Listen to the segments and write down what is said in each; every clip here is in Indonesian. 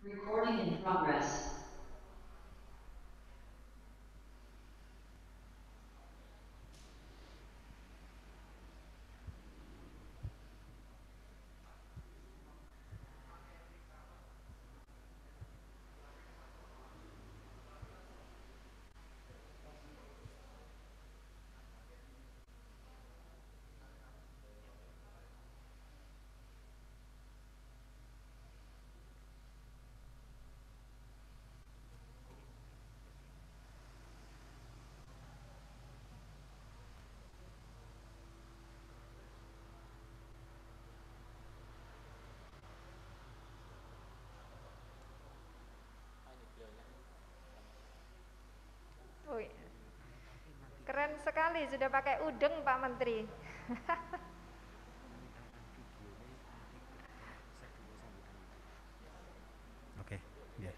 Recording in progress. Wih, keren sekali sudah pakai udeng Pak Menteri. Oke, ya.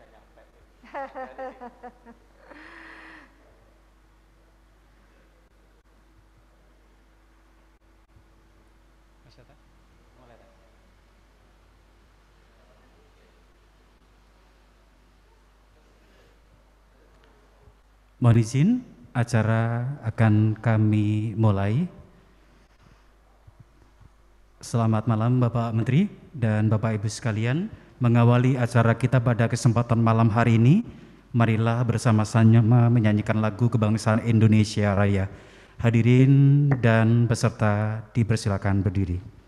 Mohon izin, acara akan kami mulai. Selamat malam Bapak Menteri dan Bapak Ibu sekalian. Mengawali acara kita pada kesempatan malam hari ini, marilah bersama-sama menyanyikan lagu kebangsaan Indonesia Raya. Hadirin dan peserta dipersilakan berdiri.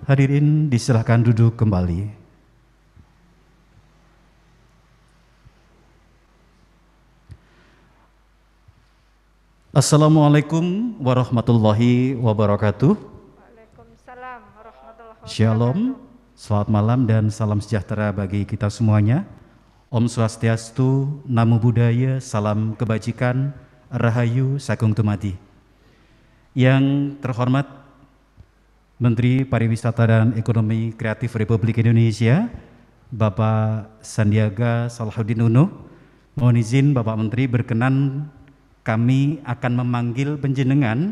Hadirin disilahkan duduk kembali. Assalamualaikum warahmatullahi wabarakatuh. Waalaikumsalam warahmatullahi wabarakatuh. Shalom, selamat malam dan salam sejahtera bagi kita semuanya. Om Swastiastu, Namo Buddhaya, salam kebajikan, Rahayu, Sagung Tumati. Yang terhormat Menteri Pariwisata dan Ekonomi Kreatif Republik Indonesia, Bapak Sandiaga Salahuddin Uno. Mohon izin Bapak Menteri berkenan kami akan memanggil panjenengan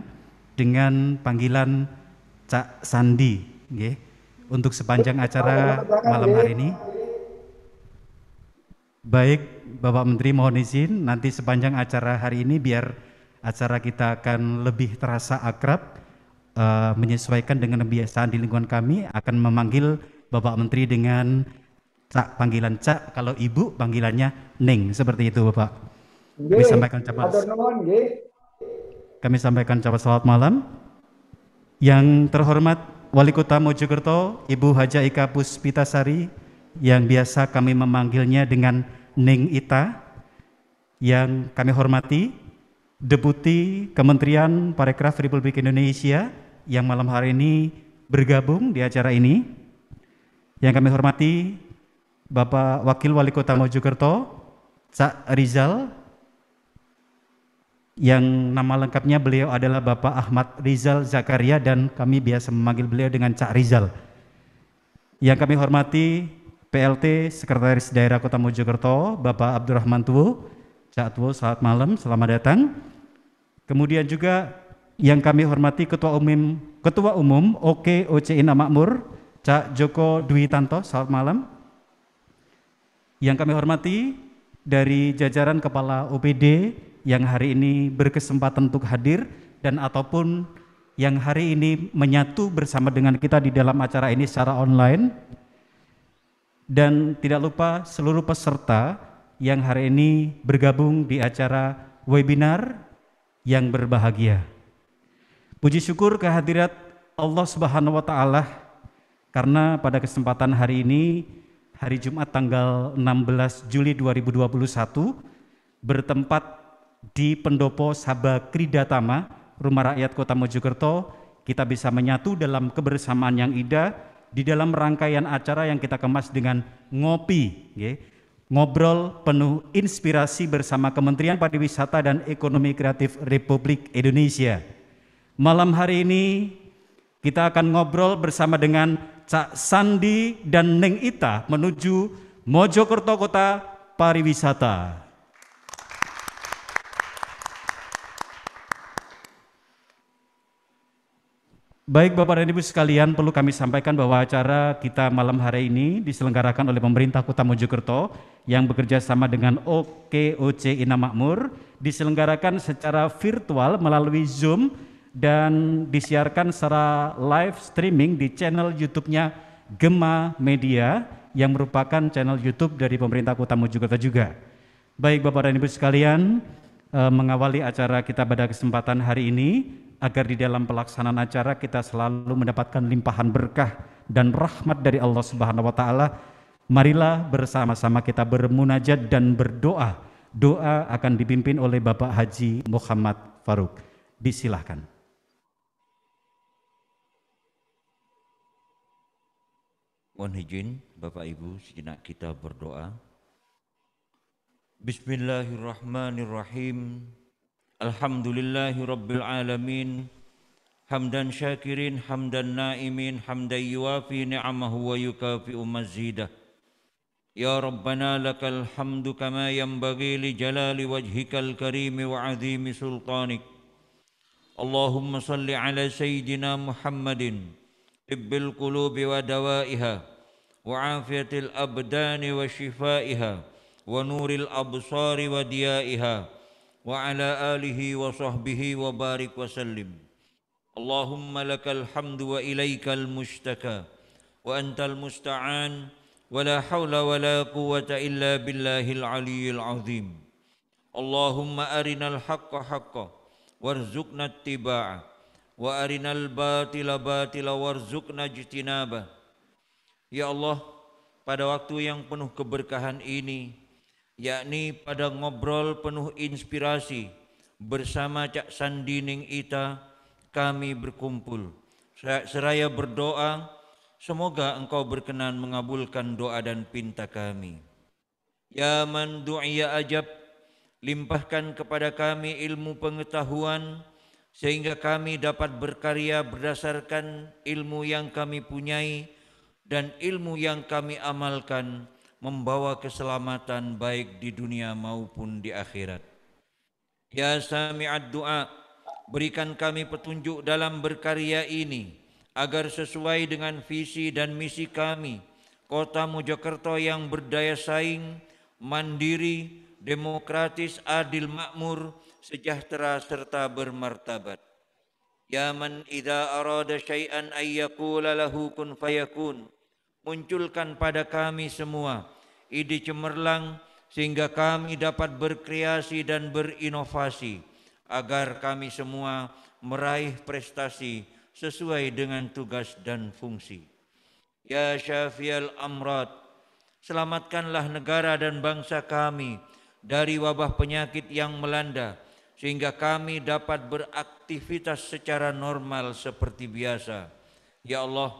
dengan panggilan Cak Sandi, nggih, untuk sepanjang acara malam hari ini. Baik, Bapak Menteri mohon izin nanti sepanjang acara hari ini biar acara kita akan lebih terasa akrab, menyesuaikan dengan kebiasaan di lingkungan kami, akan memanggil Bapak Menteri dengan Cak, panggilan Cak, kalau Ibu panggilannya Ning, seperti itu Bapak. Kami sampaikan ucapan selamat malam. Yang terhormat Wali Kota Mojokerto, Ibu Haja Ika Puspitasari, yang biasa kami memanggilnya dengan Ning Ita, yang kami hormati Deputi Kementerian Parekraf Republik Indonesia yang malam hari ini bergabung di acara ini. Yang kami hormati Bapak Wakil Wali Kota Mojokerto, Cak Rizal, yang nama lengkapnya beliau adalah Bapak Ahmad Rizal Zakaria dan kami biasa memanggil beliau dengan Cak Rizal. Yang kami hormati PLT Sekretaris Daerah Kota Mojokerto, Bapak Abdurrahman Tuwo. Cak Tuwo, selamat malam, selamat datang. Kemudian juga yang kami hormati Ketua Umum OKOC Ina Makmur, Cak Joko Dwi Tanto, selamat malam. Yang kami hormati dari jajaran Kepala OPD yang hari ini berkesempatan untuk hadir dan ataupun yang hari ini menyatu bersama dengan kita di dalam acara ini secara online. Dan tidak lupa seluruh peserta yang hari ini bergabung di acara webinar yang berbahagia. Puji syukur kehadirat Allah Subhanahu wa Ta'ala, karena pada kesempatan hari ini, hari Jumat tanggal 16 Juli 2021, bertempat di Pendopo Sabha Kridatama, Rumah Rakyat Kota Mojokerto, kita bisa menyatu dalam kebersamaan yang indah di dalam rangkaian acara yang kita kemas dengan ngopi, ngobrol penuh inspirasi bersama Kementerian Pariwisata dan Ekonomi Kreatif Republik Indonesia. Malam hari ini kita akan ngobrol bersama dengan Cak Sandi dan Neng Ita menuju Mojokerto Kota Pariwisata. Baik Bapak dan Ibu sekalian, perlu kami sampaikan bahwa acara kita malam hari ini diselenggarakan oleh pemerintah Kota Mojokerto yang bekerja sama dengan OKOC Ina Makmur, diselenggarakan secara virtual melalui Zoom dan disiarkan secara live streaming di channel YouTube-nya Gema Media yang merupakan channel YouTube dari pemerintah Kota Mojokerto juga. Baik Bapak dan Ibu sekalian, mengawali acara kita pada kesempatan hari ini, agar di dalam pelaksanaan acara kita selalu mendapatkan limpahan berkah dan rahmat dari Allah Subhanahu wa Ta'ala. Marilah bersama-sama kita bermunajat dan berdoa. Doa akan dipimpin oleh Bapak Haji Muhammad Faruk. Disilahkan. Mohon izin Bapak Ibu sejenak kita berdoa. Bismillahirrahmanirrahim. Alhamdulillahi Rabbil Alamin. Hamdan syakirin, hamdan naimin, hamdan yuwafi ni'amahu wa yukafi'u mazidah. Ya Rabbana lakal hamdu kama yanbaghi li jalali wajhikal karimi wa azimi sultanik. Allahumma salli ala Sayyidina Muhammadin, tibbil qulubi wa dawaiha, wa afiyatil abdani wa shifaiha, wa nuril absari wa diyaiha, wa ala alihi wa sahbihi wa barik wa sallim. Allahumma lakal hamdu wa ilaikal mushtaka wa antal musta'an wa la hawla wa la quwwata illa billahil aliyyil azim. Allahumma arinal haqqa haqqa warzuqna ittiba'a wa arinal batila batila warzuqna ijtinabah. Ya Allah, pada waktu yang penuh keberkahan ini, yakni pada ngobrol penuh inspirasi bersama Cak Sandi Neng Ita, kami berkumpul seraya berdoa, semoga Engkau berkenan mengabulkan doa dan pinta kami. Ya man du'iya ajab, limpahkan kepada kami ilmu pengetahuan sehingga kami dapat berkarya berdasarkan ilmu yang kami punyai dan ilmu yang kami amalkan, membawa keselamatan baik di dunia maupun di akhirat. Ya Sami'ad Du'a, berikan kami petunjuk dalam berkarya ini, agar sesuai dengan visi dan misi kami, Kota Mojokerto yang berdaya saing, mandiri, demokratis, adil, makmur, sejahtera, serta bermartabat. Ya man idza arada syai'an ayyaqula lahu kun fayakun, munculkan pada kami semua ide cemerlang sehingga kami dapat berkreasi dan berinovasi agar kami semua meraih prestasi sesuai dengan tugas dan fungsi. Ya Syafiyal Amrad, selamatkanlah negara dan bangsa kami dari wabah penyakit yang melanda sehingga kami dapat beraktivitas secara normal seperti biasa. Ya Allah,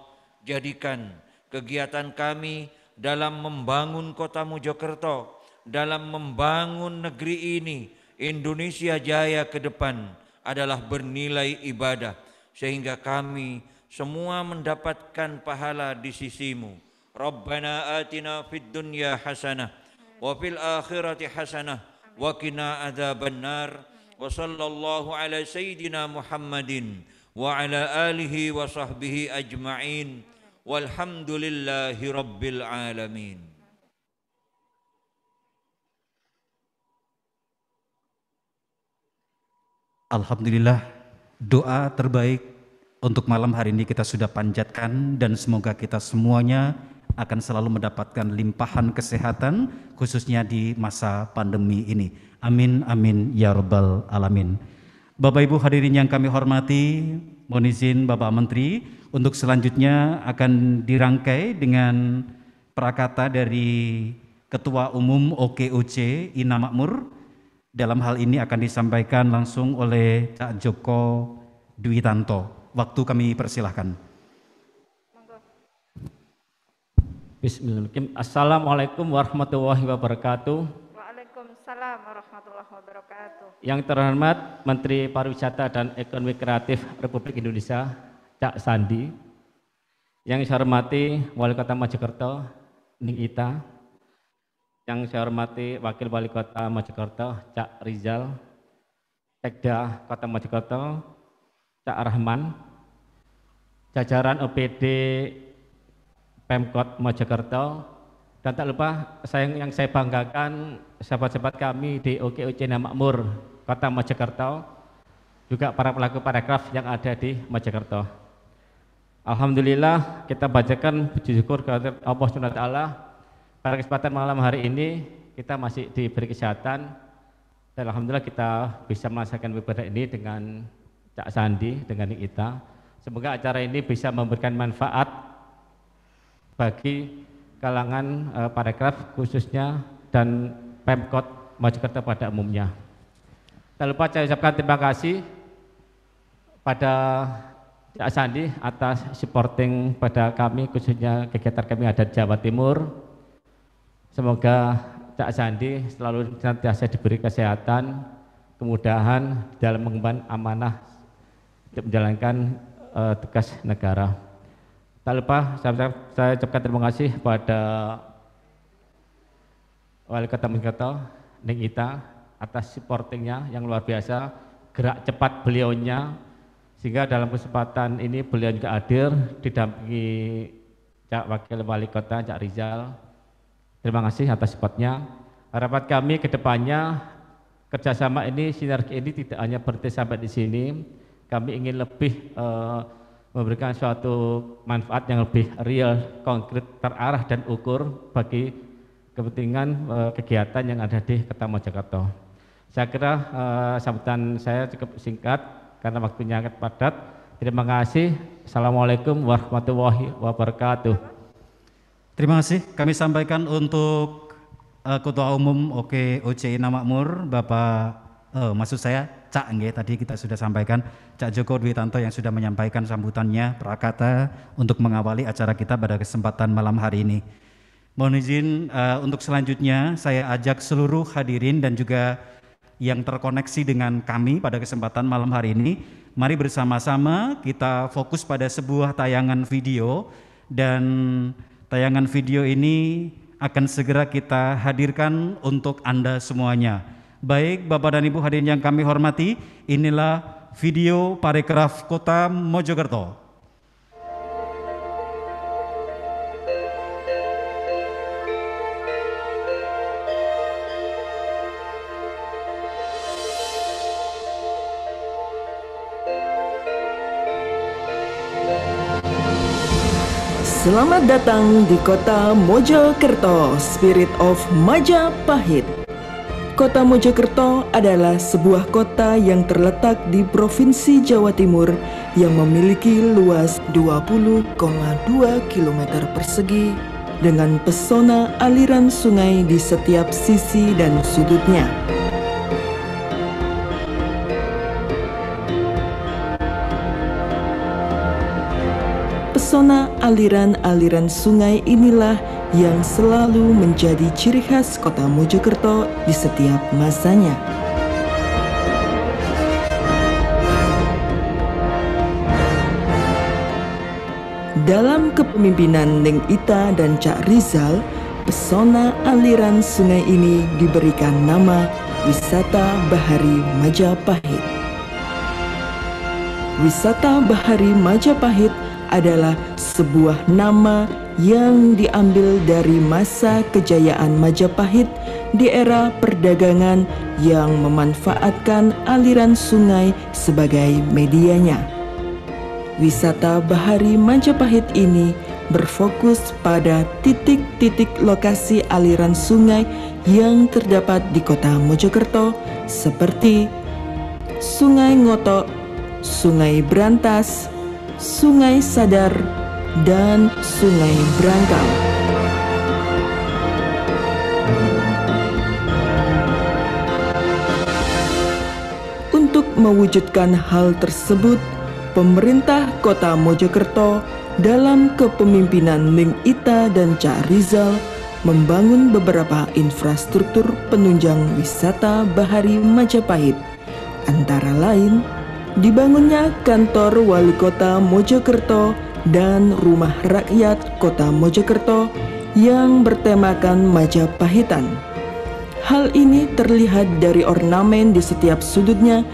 jadikan kegiatan kami dalam membangun kota Mojokerto, dalam membangun negeri ini, Indonesia Jaya ke depan adalah bernilai ibadah, sehingga kami semua mendapatkan pahala di sisimu. Rabbana atina fid dunya hasanah wa fil akhirati hasanah wa qina adzabannar. Wa sallallahu ala sayyidina Muhammadin wa ala alihi wa sahbihi ajma'in. Walhamdulillahi rabbil alamin. Alhamdulillah, doa terbaik untuk malam hari ini kita sudah panjatkan, dan semoga kita semuanya akan selalu mendapatkan limpahan kesehatan khususnya di masa pandemi ini. Amin amin ya rabbal alamin. Bapak Ibu hadirin yang kami hormati, mohon izin Bapak Menteri untuk selanjutnya akan dirangkai dengan prakata dari Ketua Umum OKOC Ina Makmur. Dalam hal ini akan disampaikan langsung oleh Cak Joko Dwi Tanto. Waktu kami persilahkan. Bismillahirrahmanirrahim. Assalamualaikum warahmatullahi wabarakatuh. Waalaikumsalam warahmatullahi wabarakatuh. Yang terhormat Menteri Pariwisata dan Ekonomi Kreatif Republik Indonesia, Cak Sandi. Yang saya hormati Wali Kota Mojokerto, Ning Ita. Yang saya hormati Wakil Wali Kota Mojokerto, Cak Rizal. Sekda Kota Mojokerto, Cak Rahman. Jajaran OPD Pemkot Mojokerto, dan tak lupa yang saya banggakan sahabat-sahabat kami di OKOC Ina Makmur Kota Mojokerto, juga para pelaku parekraf yang ada di Mojokerto. Alhamdulillah, kita bacakan puji syukur kepada Allah SWT. Pada kesempatan malam hari ini kita masih diberi kesehatan, dan alhamdulillah kita bisa melaksanakan ibadah ini dengan Cak Sandi, dengan kita. Semoga acara ini bisa memberikan manfaat bagi kalangan parekraf khususnya dan Pemkot Mojokerto pada umumnya. Tak lupa saya ucapkan terima kasih pada Cak Sandi atas supporting pada kami, khususnya kegiatan kami ada di Jawa Timur. Semoga Cak Sandi selalu senantiasa diberi kesehatan, kemudahan dalam mengemban amanah untuk menjalankan tugas negara. Tak lupa saya ucapkan terima kasih pada Wali Kota Mojokerto, Ning Ita, atas supportingnya yang luar biasa, gerak cepat beliaunya, sehingga dalam kesempatan ini beliau juga hadir didampingi Cak Wakil Wali Kota, Cak Rizal. Terima kasih atas supportnya. Harapan kami ke depannya kerjasama ini, sinergi ini tidak hanya berhenti sampai di sini. Kami ingin lebih memberikan suatu manfaat yang lebih real, konkret, terarah dan ukur bagi kepentingan kegiatan yang ada di Kota Mojokerto. Saya kira sambutan saya cukup singkat karena waktunya sangat padat. Terima kasih. Assalamualaikum warahmatullahi wabarakatuh. Terima kasih. Kami sampaikan untuk Ketua Umum OKOC Ina Makmur, Bapak maksud saya Cak nggih, tadi kita sudah sampaikan Cak Joko Dwi Tanto yang sudah menyampaikan sambutannya prakata untuk mengawali acara kita pada kesempatan malam hari ini. Mohon izin untuk selanjutnya saya ajak seluruh hadirin dan juga yang terkoneksi dengan kami pada kesempatan malam hari ini, mari bersama-sama kita fokus pada sebuah tayangan video, dan tayangan video ini akan segera kita hadirkan untuk Anda semuanya. Baik Bapak dan Ibu hadirin yang kami hormati, inilah video parekraf Kota Mojokerto. Selamat datang di Kota Mojokerto, Spirit of Majapahit. Kota Mojokerto adalah sebuah kota yang terletak di Provinsi Jawa Timur yang memiliki luas 20,2 km persegi dengan pesona aliran sungai di setiap sisi dan sudutnya. pesona aliran-aliran sungai inilah yang selalu menjadi ciri khas kota Mojokerto di setiap masanya. Dalam kepemimpinan Neng Ita dan Cak Rizal, pesona aliran sungai ini diberikan nama Wisata Bahari Majapahit. Wisata Bahari Majapahit adalah sebuah nama yang diambil dari masa kejayaan Majapahit di era perdagangan yang memanfaatkan aliran sungai sebagai medianya. Wisata Bahari Majapahit ini berfokus pada titik-titik lokasi aliran sungai yang terdapat di kota Mojokerto seperti Sungai Ngotok, Sungai Brantas, Sungai Sadar, dan Sungai Brangkal. Untuk mewujudkan hal tersebut, pemerintah kota Mojokerto dalam kepemimpinan Neng Ita dan Cak Rizal membangun beberapa infrastruktur penunjang wisata Bahari Majapahit. Antara lain, dibangunnya kantor wali kota Mojokerto dan rumah rakyat kota Mojokerto yang bertemakan Majapahitan. Hal ini terlihat dari ornamen di setiap sudutnya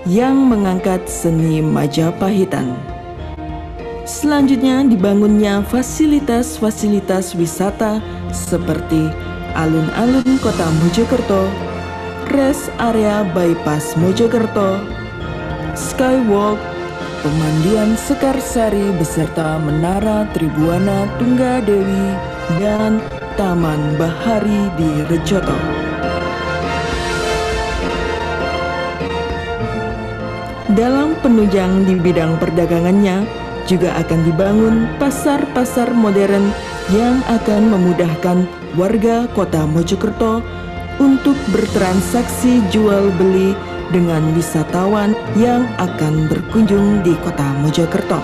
yang mengangkat seni Majapahitan. Selanjutnya dibangunnya fasilitas-fasilitas wisata seperti alun-alun kota Mojokerto, rest area bypass Mojokerto, skywalk, pemandian Sekarsari beserta Menara Tribuana Tunggadewi, dan Taman Bahari di Rejoto. Dalam penunjang di bidang perdagangannya, juga akan dibangun pasar-pasar modern yang akan memudahkan warga kota Mojokerto untuk bertransaksi jual beli dengan wisatawan yang akan berkunjung di kota Mojokerto.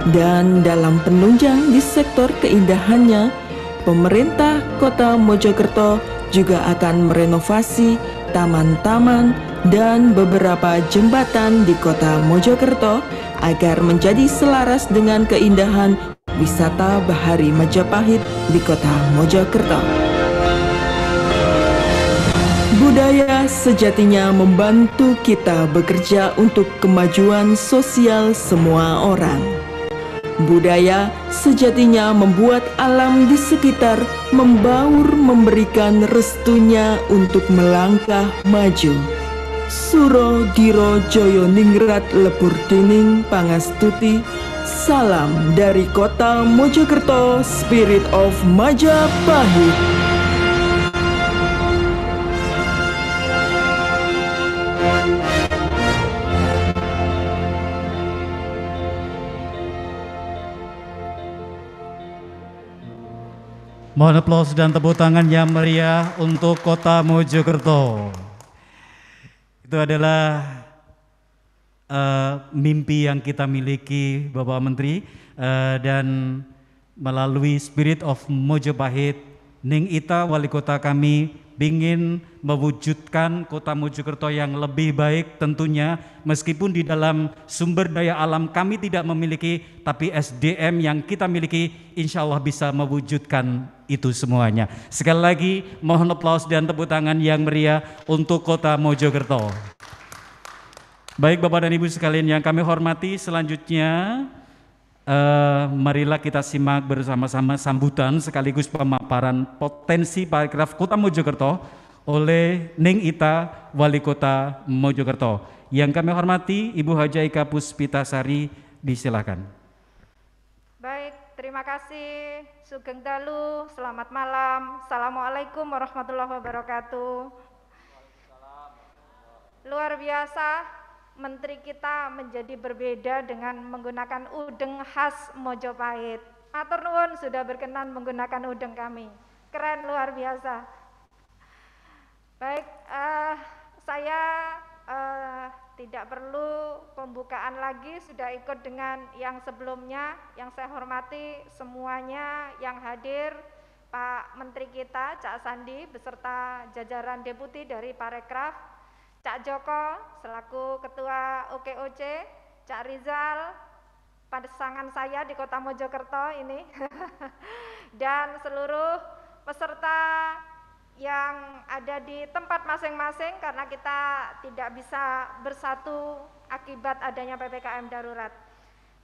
Dan dalam penunjang di sektor keindahannya, pemerintah kota Mojokerto juga akan merenovasi taman-taman dan beberapa jembatan di kota Mojokerto agar menjadi selaras dengan keindahan wisata Bahari Majapahit di kota Mojokerto. Budaya sejatinya membantu kita bekerja untuk kemajuan sosial semua orang. Budaya sejatinya membuat alam di sekitar membaur memberikan restunya untuk melangkah maju. Suro Diro Joyo Ningrat Lepur Dining Pangastuti. Salam dari kota Mojokerto, Spirit of Majapahit. Mohon aplaus dan tepuk tangan yang meriah untuk kota Mojokerto. Itu adalah mimpi yang kita miliki Bapak Menteri, dan melalui Spirit of Majapahit, Neng Ita wali kota kami ingin mewujudkan kota Mojokerto yang lebih baik tentunya, meskipun di dalam sumber daya alam kami tidak memiliki, tapi SDM yang kita miliki insya Allah bisa mewujudkan itu semuanya. Sekali lagi mohon aplaus dan tepuk tangan yang meriah untuk kota Mojokerto. Baik Bapak dan Ibu sekalian yang kami hormati, selanjutnya marilah kita simak bersama-sama sambutan sekaligus pemaparan potensi parekraf Kota Mojokerto oleh Neng Ita, Wali Kota Mojokerto. Yang kami hormati Ibu Haja Ika Puspitasari, disilakan. Baik, terima kasih. Sugeng Dalu, selamat malam. Assalamualaikum warahmatullahi wabarakatuh. Luar biasa, Menteri kita menjadi berbeda dengan menggunakan udeng khas Mojopahit. Matur nuwun sudah berkenan menggunakan udeng kami. Keren, luar biasa. Baik, saya tidak perlu pembukaan lagi, sudah ikut dengan yang sebelumnya. Yang saya hormati semuanya yang hadir, Pak Menteri kita, Cak Sandi, beserta jajaran deputi dari Parekraf, Cak Joko selaku Ketua OKOC, Cak Rizal, pasangan saya di Kota Mojokerto ini, dan seluruh peserta yang ada di tempat masing-masing karena kita tidak bisa bersatu akibat adanya PPKM darurat.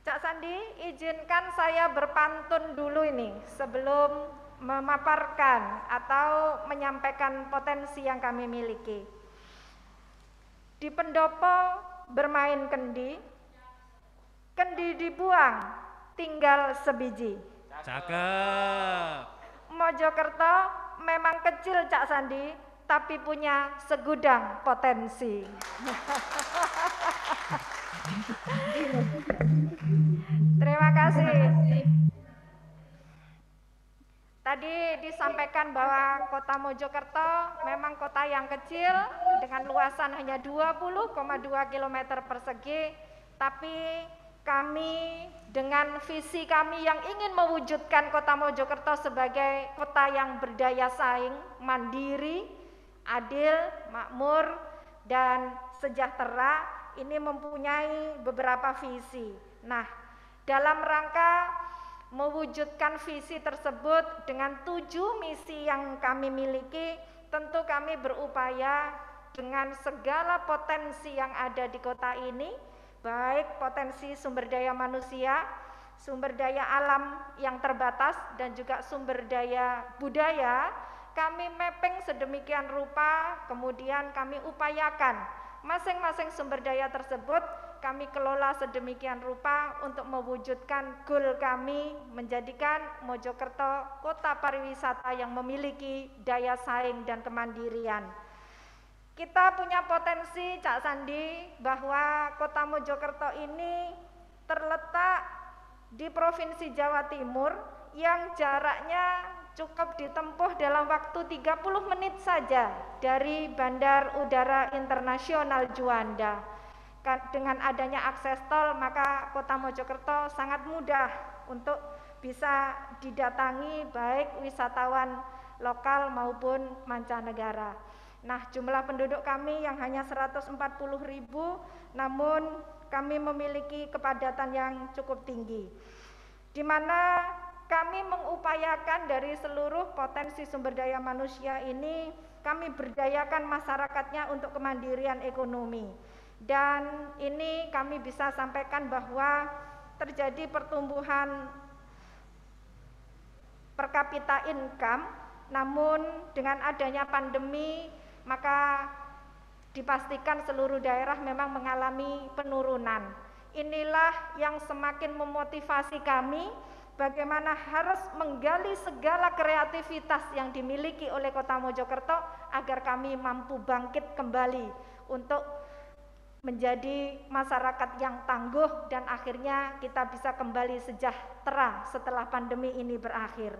Cak Sandi, izinkan saya berpantun dulu ini sebelum memaparkan atau menyampaikan potensi yang kami miliki. Di pendopo bermain kendi, kendi dibuang tinggal sebiji. Cakep. Mojokerto memang kecil Cak Sandi, tapi punya segudang potensi. Terima kasih. Tadi disampaikan bahwa Kota Mojokerto memang kota yang kecil dengan luasan hanya 20,2 km persegi, tapi kami dengan visi kami yang ingin mewujudkan Kota Mojokerto sebagai kota yang berdaya saing, mandiri, adil, makmur, dan sejahtera, ini mempunyai beberapa visi. Nah, dalam rangka mewujudkan visi tersebut dengan 7 misi yang kami miliki, tentu kami berupaya dengan segala potensi yang ada di kota ini, baik potensi sumber daya manusia, sumber daya alam yang terbatas, dan juga sumber daya budaya, kami mapping sedemikian rupa, kemudian kami upayakan masing-masing sumber daya tersebut kami kelola sedemikian rupa untuk mewujudkan goal kami menjadikan Mojokerto kota pariwisata yang memiliki daya saing dan kemandirian. Kita punya potensi Cak Sandi bahwa Kota Mojokerto ini terletak di Provinsi Jawa Timur yang jaraknya cukup ditempuh dalam waktu 30 menit saja dari Bandar Udara Internasional Juanda. Dengan adanya akses tol, maka Kota Mojokerto sangat mudah untuk bisa didatangi baik wisatawan lokal maupun mancanegara. Nah, jumlah penduduk kami yang hanya 140.000, namun kami memiliki kepadatan yang cukup tinggi, di mana kami mengupayakan dari seluruh potensi sumber daya manusia ini, kami berdayakan masyarakatnya untuk kemandirian ekonomi. Dan ini kami bisa sampaikan bahwa terjadi pertumbuhan per kapita income, namun dengan adanya pandemi maka dipastikan seluruh daerah memang mengalami penurunan. Inilah yang semakin memotivasi kami bagaimana harus menggali segala kreativitas yang dimiliki oleh Kota Mojokerto agar kami mampu bangkit kembali untuk menjadi masyarakat yang tangguh dan akhirnya kita bisa kembali sejahtera setelah pandemi ini berakhir.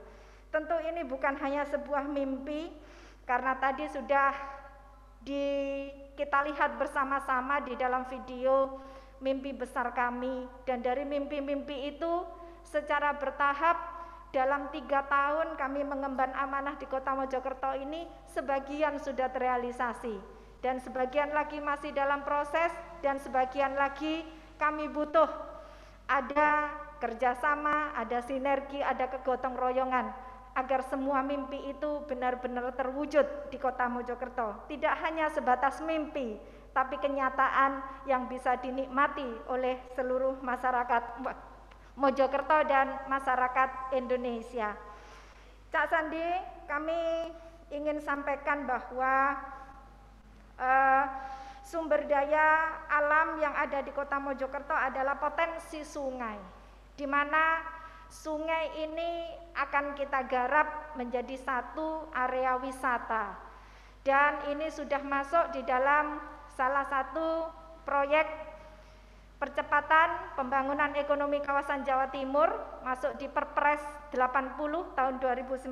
Tentu ini bukan hanya sebuah mimpi, karena tadi sudah kita lihat bersama-sama di dalam video mimpi besar kami, dan dari mimpi-mimpi itu secara bertahap dalam 3 tahun kami mengemban amanah di Kota Mojokerto ini, sebagian sudah terrealisasi dan sebagian lagi masih dalam proses, dan sebagian lagi kami butuh ada kerjasama, ada sinergi, ada kegotong royongan agar semua mimpi itu benar-benar terwujud di Kota Mojokerto. Tidak hanya sebatas mimpi, tapi kenyataan yang bisa dinikmati oleh seluruh masyarakat Mojokerto dan masyarakat Indonesia. Cak Sandi, kami ingin sampaikan bahwa sumber daya alam yang ada di Kota Mojokerto adalah potensi sungai, di mana sungai ini akan kita garap menjadi satu area wisata, dan ini sudah masuk di dalam salah satu proyek percepatan pembangunan ekonomi kawasan Jawa Timur, masuk di Perpres 80 tahun 2019,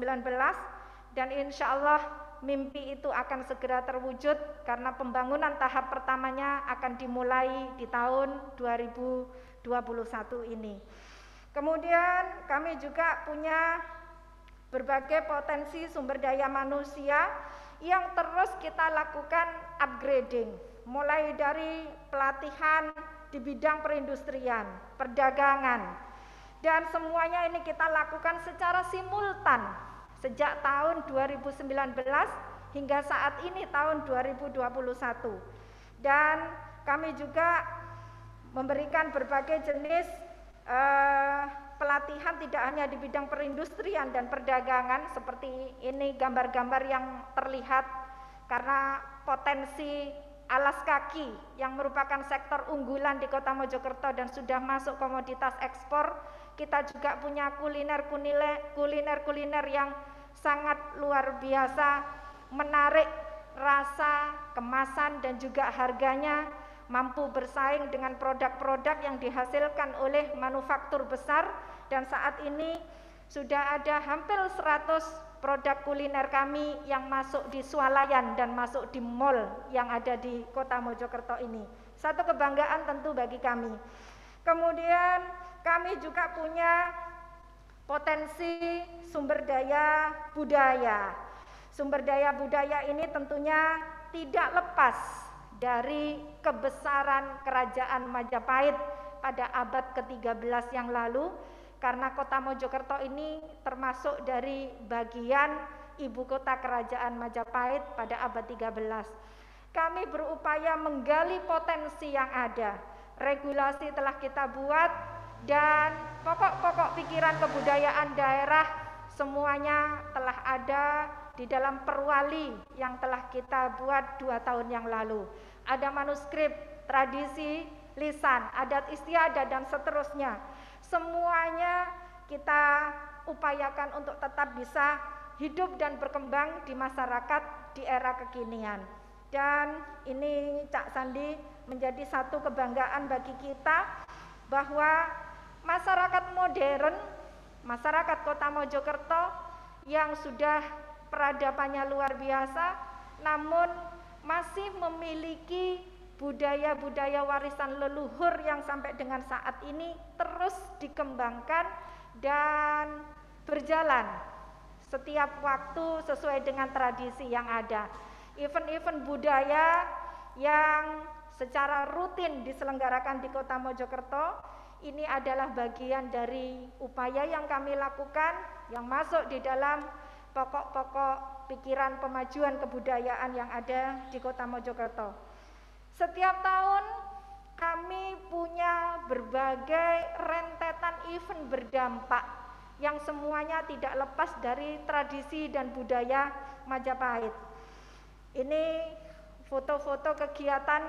dan insya Allah mimpi itu akan segera terwujud karena pembangunan tahap pertamanya akan dimulai di tahun 2021 ini. Kemudian kami juga punya berbagai potensi sumber daya manusia yang terus kita lakukan upgrading, mulai dari pelatihan di bidang perindustrian, perdagangan, dan semuanya ini kita lakukan secara simultan sejak tahun 2019 hingga saat ini tahun 2021. Dan kami juga memberikan berbagai jenis pelatihan tidak hanya di bidang perindustrian dan perdagangan seperti ini gambar-gambar yang terlihat, karena potensi alas kaki yang merupakan sektor unggulan di Kota Mojokerto dan sudah masuk komoditas ekspor. Kita juga punya kuliner yang sangat luar biasa, menarik rasa, kemasan dan juga harganya, mampu bersaing dengan produk-produk yang dihasilkan oleh manufaktur besar. Dan saat ini sudah ada hampir 100 produk kuliner kami yang masuk di swalayan dan masuk di mall yang ada di Kota Mojokerto ini. Satu kebanggaan tentu bagi kami. Kemudian kami juga punya potensi sumber daya budaya. Sumber daya budaya ini tentunya tidak lepas dari kebesaran Kerajaan Majapahit pada abad ke-13 yang lalu, karena Kota Mojokerto ini termasuk dari bagian ibu kota Kerajaan Majapahit pada abad 13. Kami berupaya menggali potensi yang ada. Regulasi telah kita buat dan pokok-pokok pikiran kebudayaan daerah semuanya telah ada di dalam perwali yang telah kita buat 2 tahun yang lalu. Ada manuskrip, tradisi, lisan, adat istiadat dan seterusnya. Semuanya kita upayakan untuk tetap bisa hidup dan berkembang di masyarakat di era kekinian. Dan ini Cak Sandi menjadi satu kebanggaan bagi kita bahwa masyarakat modern, masyarakat Kota Mojokerto yang sudah peradabannya luar biasa, namun masih memiliki budaya-budaya warisan leluhur yang sampai dengan saat ini terus dikembangkan dan berjalan setiap waktu sesuai dengan tradisi yang ada. Event-event budaya yang secara rutin diselenggarakan di Kota Mojokerto ini adalah bagian dari upaya yang kami lakukan yang masuk di dalam pokok-pokok pikiran pemajuan kebudayaan yang ada di Kota Mojokerto. Setiap tahun kami punya berbagai rentetan event berdampak yang semuanya tidak lepas dari tradisi dan budaya Majapahit. Ini foto-foto kegiatan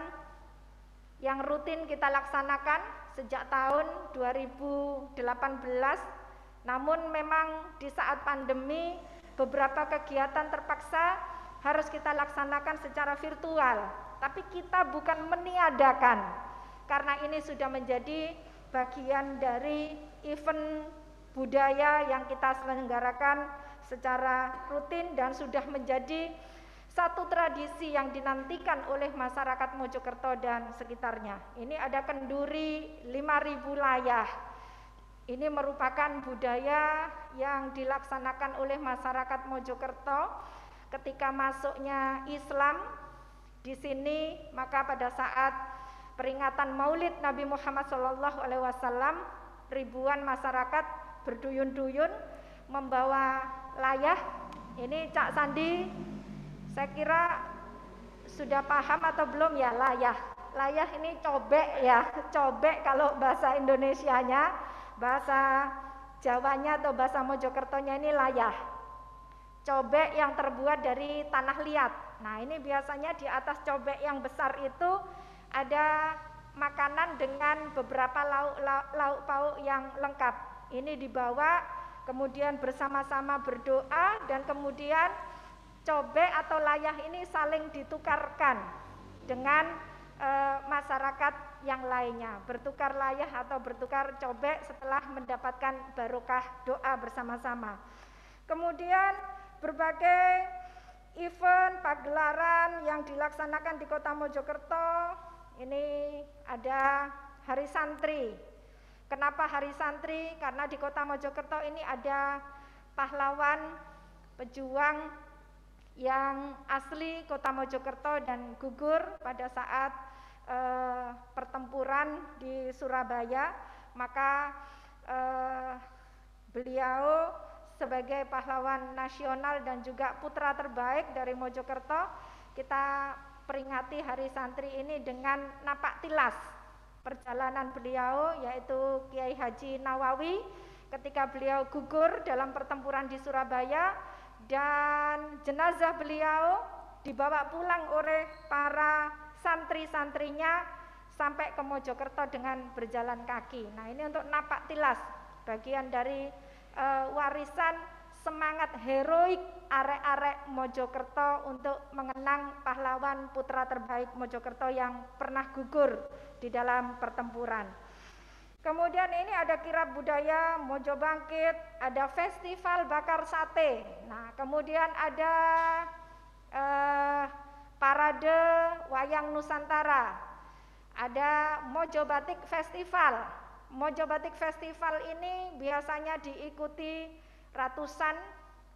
yang rutin kita laksanakan sejak tahun 2018, namun memang di saat pandemi beberapa kegiatan terpaksa harus kita laksanakan secara virtual, tapi kita bukan meniadakan karena ini sudah menjadi bagian dari event budaya yang kita selenggarakan secara rutin dan sudah menjadi satu tradisi yang dinantikan oleh masyarakat Mojokerto dan sekitarnya. Ini ada kenduri 5.000 layah. Ini merupakan budaya yang dilaksanakan oleh masyarakat Mojokerto ketika masuknya Islam di sini, maka pada saat peringatan Maulid Nabi Muhammad SAW, ribuan masyarakat berduyun-duyun membawa layah. Ini Cak Sandi saya kira sudah paham atau belum ya layah. Layah ini cobek ya, cobek kalau bahasa Indonesianya, bahasa Jawanya atau bahasa Mojokertonya ini layah. Cobek yang terbuat dari tanah liat. Nah ini biasanya di atas cobek yang besar itu ada makanan dengan beberapa lauk pauk yang lengkap. Ini dibawa kemudian bersama-sama berdoa dan kemudian cobek atau layah ini saling ditukarkan dengan masyarakat yang lainnya, bertukar layah atau bertukar cobek setelah mendapatkan barokah doa bersama-sama. Kemudian berbagai event pagelaran yang dilaksanakan di Kota Mojokerto, ini ada Hari Santri. Kenapa Hari Santri? Karena di Kota Mojokerto ini ada pahlawan, pejuang yang asli Kota Mojokerto dan gugur pada saat pertempuran di Surabaya. Maka beliau sebagai pahlawan nasional dan juga putra terbaik dari Mojokerto, kita peringati Hari Santri ini dengan napak tilas perjalanan beliau, yaitu Kiai Haji Nawawi ketika beliau gugur dalam pertempuran di Surabaya, dan jenazah beliau dibawa pulang oleh para santri-santrinya sampai ke Mojokerto dengan berjalan kaki. Nah, ini untuk napak tilas bagian dari warisan semangat heroik arek-arek Mojokerto untuk mengenang pahlawan putra terbaik Mojokerto yang pernah gugur di dalam pertempuran. Kemudian ini ada kirab budaya Mojo Bangkit, ada festival bakar sate. Nah, kemudian ada parade wayang Nusantara. Ada Mojo Batik Festival. Mojo Batik Festival ini biasanya diikuti ratusan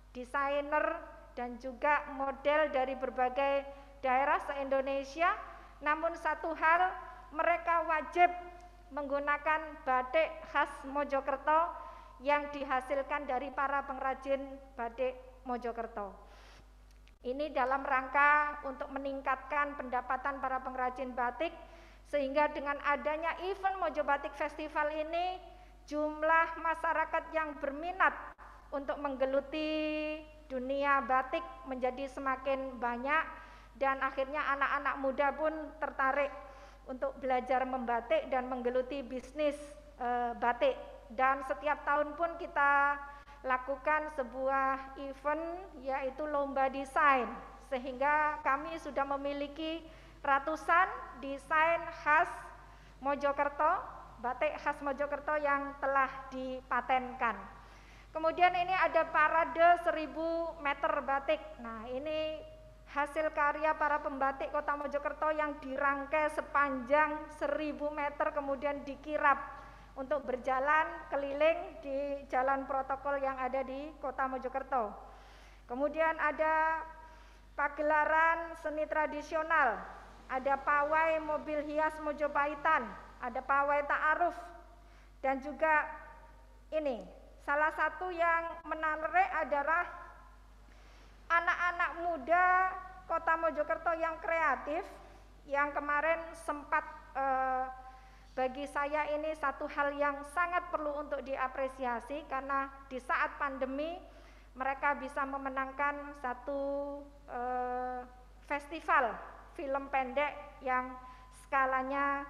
desainer dan juga model dari berbagai daerah se-Indonesia. Namun satu hal, mereka wajib menggunakan batik khas Mojokerto yang dihasilkan dari para pengrajin batik Mojokerto. Ini dalam rangka untuk meningkatkan pendapatan para pengrajin batik, sehingga dengan adanya event Mojo Batik Festival ini, jumlah masyarakat yang berminat untuk menggeluti dunia batik menjadi semakin banyak, dan akhirnya anak-anak muda pun tertarik untuk belajar membatik dan menggeluti bisnis batik. Dan setiap tahun pun kita lakukan sebuah event, yaitu lomba desain, sehingga kami sudah memiliki ratusan desain khas Mojokerto, batik khas Mojokerto yang telah dipatenkan. Kemudian ini ada parade 1000 meter batik. Nah, ini hasil karya para pembatik Kota Mojokerto yang dirangkai sepanjang 1000 meter kemudian dikirap untuk berjalan keliling di jalan protokol yang ada di Kota Mojokerto. Kemudian ada pagelaran seni tradisional, ada pawai mobil hias Mojopahitan, ada pawai ta'aruf, dan juga ini salah satu yang menarik adalah anak-anak muda Kota Mojokerto yang kreatif, yang kemarin sempat bagi saya ini satu hal yang sangat perlu untuk diapresiasi, karena di saat pandemi mereka bisa memenangkan satu festival film pendek yang skalanya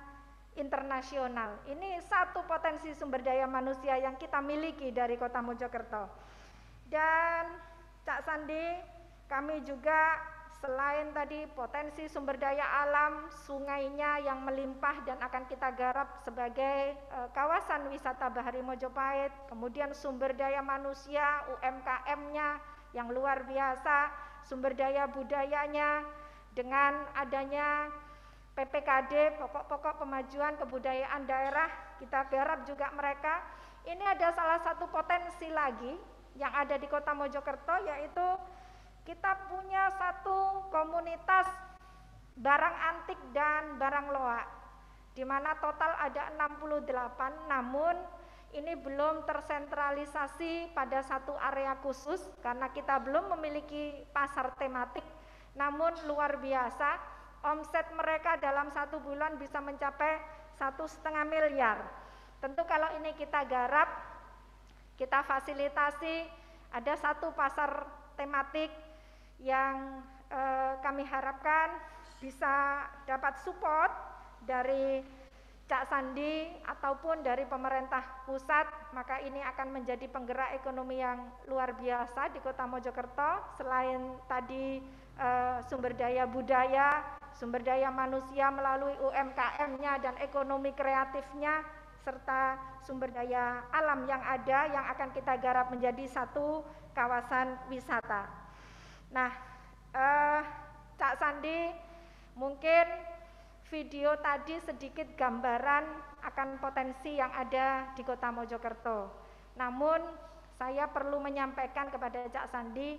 internasional. Ini satu potensi sumber daya manusia yang kita miliki dari Kota Mojokerto. Dan Cak Sandi, kami juga selain tadi potensi sumber daya alam, sungainya yang melimpah dan akan kita garap sebagai kawasan wisata Bahari Mojopahit, kemudian sumber daya manusia, UMKM-nya yang luar biasa, sumber daya budayanya dengan adanya PPKD, pokok-pokok pemajuan kebudayaan daerah, kita garap juga mereka. Ini ada salah satu potensi lagi yang ada di Kota Mojokerto, yaitu kita punya satu komunitas barang antik dan barang loak, di mana total ada 68, namun ini belum tersentralisasi pada satu area khusus karena kita belum memiliki pasar tematik. Namun luar biasa, omset mereka dalam 1 bulan bisa mencapai 1,5 miliar. Tentu kalau ini kita garap, kita fasilitasi, ada satu pasar tematik yang kami harapkan bisa dapat support dari Cak Sandi ataupun dari pemerintah pusat, maka ini akan menjadi penggerak ekonomi yang luar biasa di Kota Mojokerto. Selain tadi sumber daya budaya, sumber daya manusia melalui UMKM-nya dan ekonomi kreatifnya, serta sumber daya alam yang ada yang akan kita garap menjadi satu kawasan wisata. Nah, Cak Sandi, mungkin video tadi sedikit gambaran akan potensi yang ada di Kota Mojokerto. Namun saya perlu menyampaikan kepada Cak Sandi,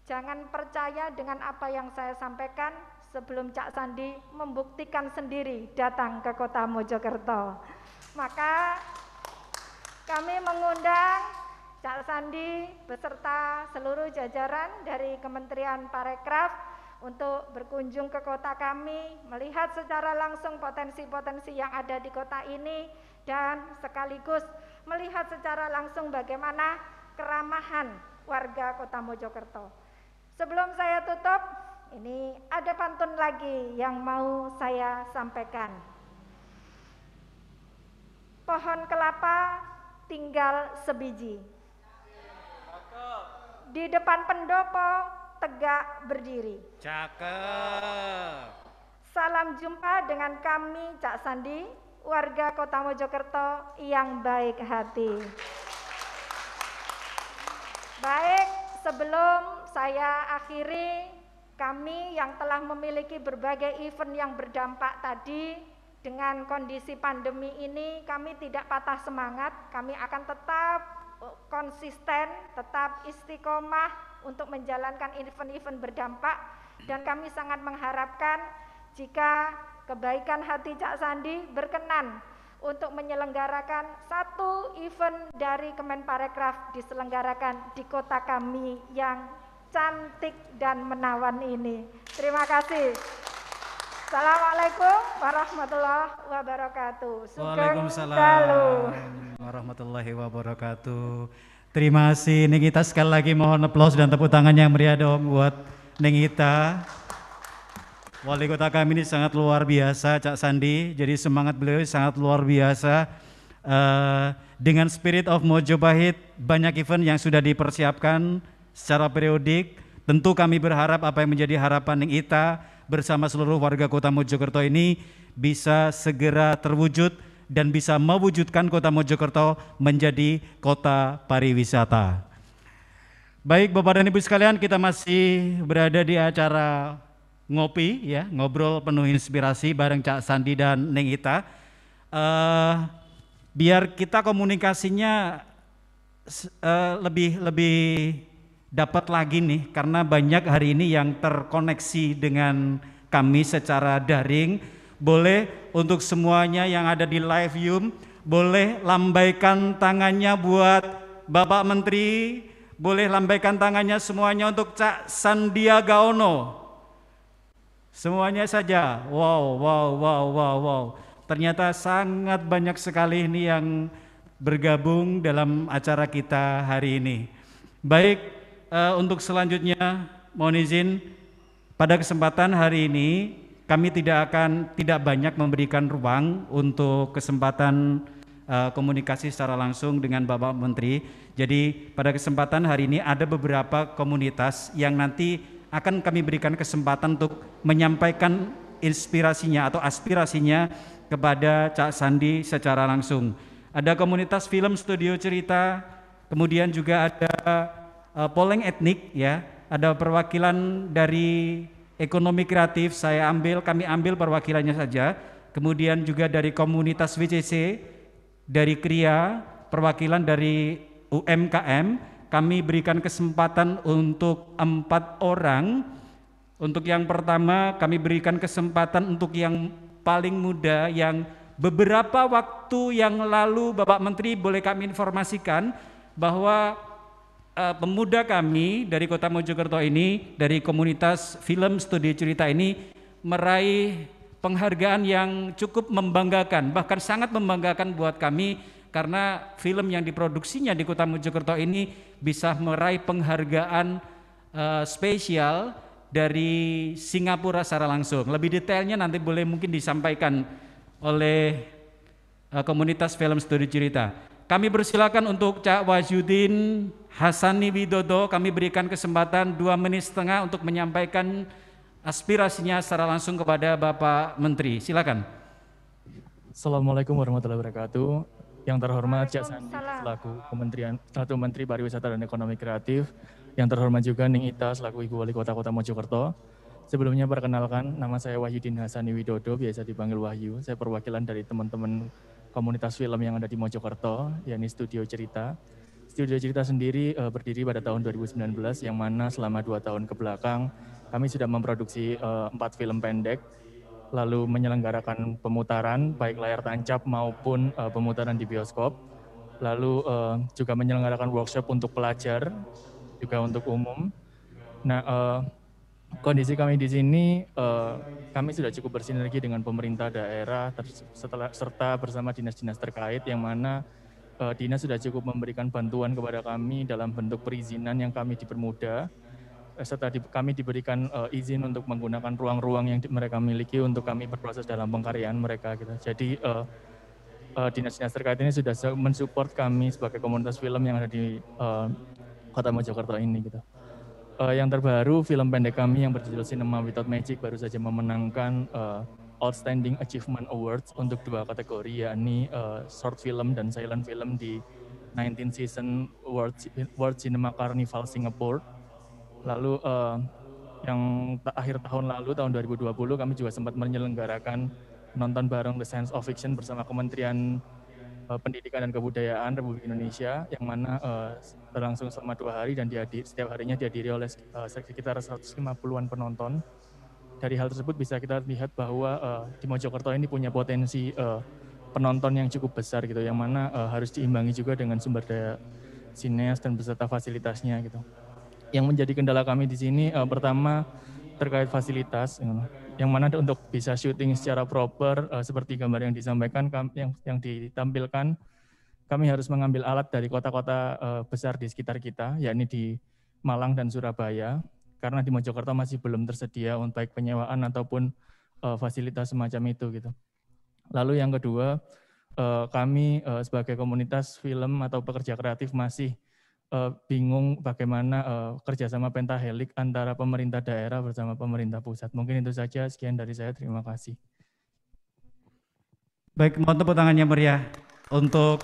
jangan percaya dengan apa yang saya sampaikan sebelum Cak Sandi membuktikan sendiri datang ke Kota Mojokerto. Maka kami mengundang Cak Sandi beserta seluruh jajaran dari Kementerian Parekraf untuk berkunjung ke kota kami, melihat secara langsung potensi-potensi yang ada di kota ini, dan sekaligus melihat secara langsung bagaimana keramahan warga Kota Mojokerto. Sebelum saya tutup, ini ada pantun lagi yang mau saya sampaikan. Pohon kelapa tinggal sebiji, di depan pendopo tegak berdiri. Cakep. Salam jumpa dengan kami, Cak Sandi, warga Kota Mojokerto yang baik hati. Baik, sebelum saya akhiri, kami yang telah memiliki berbagai event yang berdampak tadi, dengan kondisi pandemi ini kami tidak patah semangat, kami akan tetap konsisten, tetap istiqomah untuk menjalankan event-event berdampak, dan kami sangat mengharapkan jika kebaikan hati Cak Sandi berkenan untuk menyelenggarakan satu event dari Kemenparekraf diselenggarakan di kota kami yang cantik dan menawan ini. Terima kasih. Assalamualaikum warahmatullahi wabarakatuh. Waalaikumsalam warahmatullahi wabarakatuh. Terima kasih Ningita, sekali lagi mohon aplaus dan tepuk tangan yang meriah dong buat Ningita. Wali kota kami ini sangat luar biasa, Cak Sandi. Jadi semangat beliau sangat luar biasa. Dengan Spirit of Mojopahit, banyak event yang sudah dipersiapkan secara periodik. Tentu kami berharap apa yang menjadi harapan Ningita bersama seluruh warga Kota Mojokerto ini bisa segera terwujud dan bisa mewujudkan Kota Mojokerto menjadi kota pariwisata. Baik Bapak dan Ibu sekalian, kita masih berada di acara ngopi ya, ngobrol penuh inspirasi bareng Cak Sandi dan Ningita. Biar kita komunikasinya lebih dapat lagi nih, karena banyak hari ini yang terkoneksi dengan kami secara daring. Boleh untuk semuanya yang ada di live Zoom, boleh lambaikan tangannya buat Bapak Menteri, boleh lambaikan tangannya semuanya untuk Cak Sandiaga Uno. Semuanya saja. Wow. Ternyata sangat banyak sekali ini yang bergabung dalam acara kita hari ini. Baik, untuk selanjutnya mohon izin, pada kesempatan hari ini kami tidak banyak memberikan ruang untuk kesempatan komunikasi secara langsung dengan Bapak Menteri. Jadi pada kesempatan hari ini ada beberapa komunitas yang nanti akan kami berikan kesempatan untuk menyampaikan inspirasinya atau aspirasinya kepada Cak Sandi secara langsung. Ada komunitas film studio cerita, kemudian juga ada poleng etnik ya, ada perwakilan dari ekonomi kreatif, kami ambil perwakilannya saja. Kemudian juga dari komunitas WCC, dari KRIA, perwakilan dari UMKM, kami berikan kesempatan untuk 4 orang. Untuk yang pertama kami berikan kesempatan untuk yang paling muda, yang beberapa waktu yang lalu Bapak Menteri boleh kami informasikan bahwa pemuda kami dari Kota Mojokerto ini, dari komunitas film studi cerita ini meraih penghargaan yang cukup membanggakan, bahkan sangat membanggakan buat kami, karena film yang diproduksinya di Kota Mojokerto ini bisa meraih penghargaan spesial dari Singapura secara langsung. Lebih detailnya nanti boleh mungkin disampaikan oleh komunitas film studi cerita. Kami persilakan untuk Cak Wahyudin Hasani Widodo, kami berikan kesempatan 2,5 menit untuk menyampaikan aspirasinya secara langsung kepada Bapak Menteri. Silakan. Assalamualaikum warahmatullahi wabarakatuh. Yang terhormat Cak Sandi selaku Menteri Pariwisata dan Ekonomi Kreatif, yang terhormat juga Ning Ita selaku Ibu Wali Kota Mojokerto. Sebelumnya perkenalkan, nama saya Wahyudin Hasani Widodo, biasa dipanggil Wahyu. Saya perwakilan dari teman-teman komunitas film yang ada di Mojokerto, yakni Studio Cerita. Studio Cerita sendiri berdiri pada tahun 2019, yang mana selama 2 tahun ke belakang kami sudah memproduksi 4 film pendek, lalu menyelenggarakan pemutaran baik layar tancap maupun pemutaran di bioskop, lalu juga menyelenggarakan workshop untuk pelajar, juga untuk umum. Nah, kondisi kami di sini, kami sudah cukup bersinergi dengan pemerintah daerah serta bersama dinas-dinas terkait, yang mana dinas sudah cukup memberikan bantuan kepada kami dalam bentuk perizinan yang kami dipermudah, serta kami diberikan izin untuk menggunakan ruang-ruang yang mereka miliki untuk kami berproses dalam pengkaryaan mereka. Gitu. Jadi dinas-dinas terkait ini sudah mensupport kami sebagai komunitas film yang ada di Kota Mojokerto ini. Gitu. Yang terbaru, film pendek kami yang berjudul Cinema Without Magic baru saja memenangkan Outstanding Achievement Awards untuk 2 kategori, yakni short film dan silent film di 19th Season World Cinema Carnival Singapore. Lalu yang akhir tahun lalu, tahun 2020, kami juga sempat menyelenggarakan nonton bareng The Science of Fiction bersama Kementerian Pendidikan dan Kebudayaan Republik Indonesia, yang mana berlangsung selama 2 hari dan setiap harinya dihadiri oleh sekitar 150-an penonton. Dari hal tersebut bisa kita lihat bahwa di Mojokerto ini punya potensi penonton yang cukup besar gitu, yang mana harus diimbangi juga dengan sumber daya sineas dan beserta fasilitasnya gitu. Yang menjadi kendala kami di sini pertama terkait fasilitas, yang mana untuk bisa syuting secara proper seperti gambar yang disampaikan, yang ditampilkan, kami harus mengambil alat dari kota-kota besar di sekitar kita, yakni di Malang dan Surabaya, karena di Mojokerto masih belum tersedia untuk baik penyewaan ataupun fasilitas semacam itu gitu. Lalu yang kedua, kami sebagai komunitas film atau pekerja kreatif masih bingung bagaimana kerjasama pentahelik antara pemerintah daerah bersama pemerintah pusat. Mungkin itu saja, sekian dari saya, terima kasih. Baik, mohon tepuk tangannya meriah untuk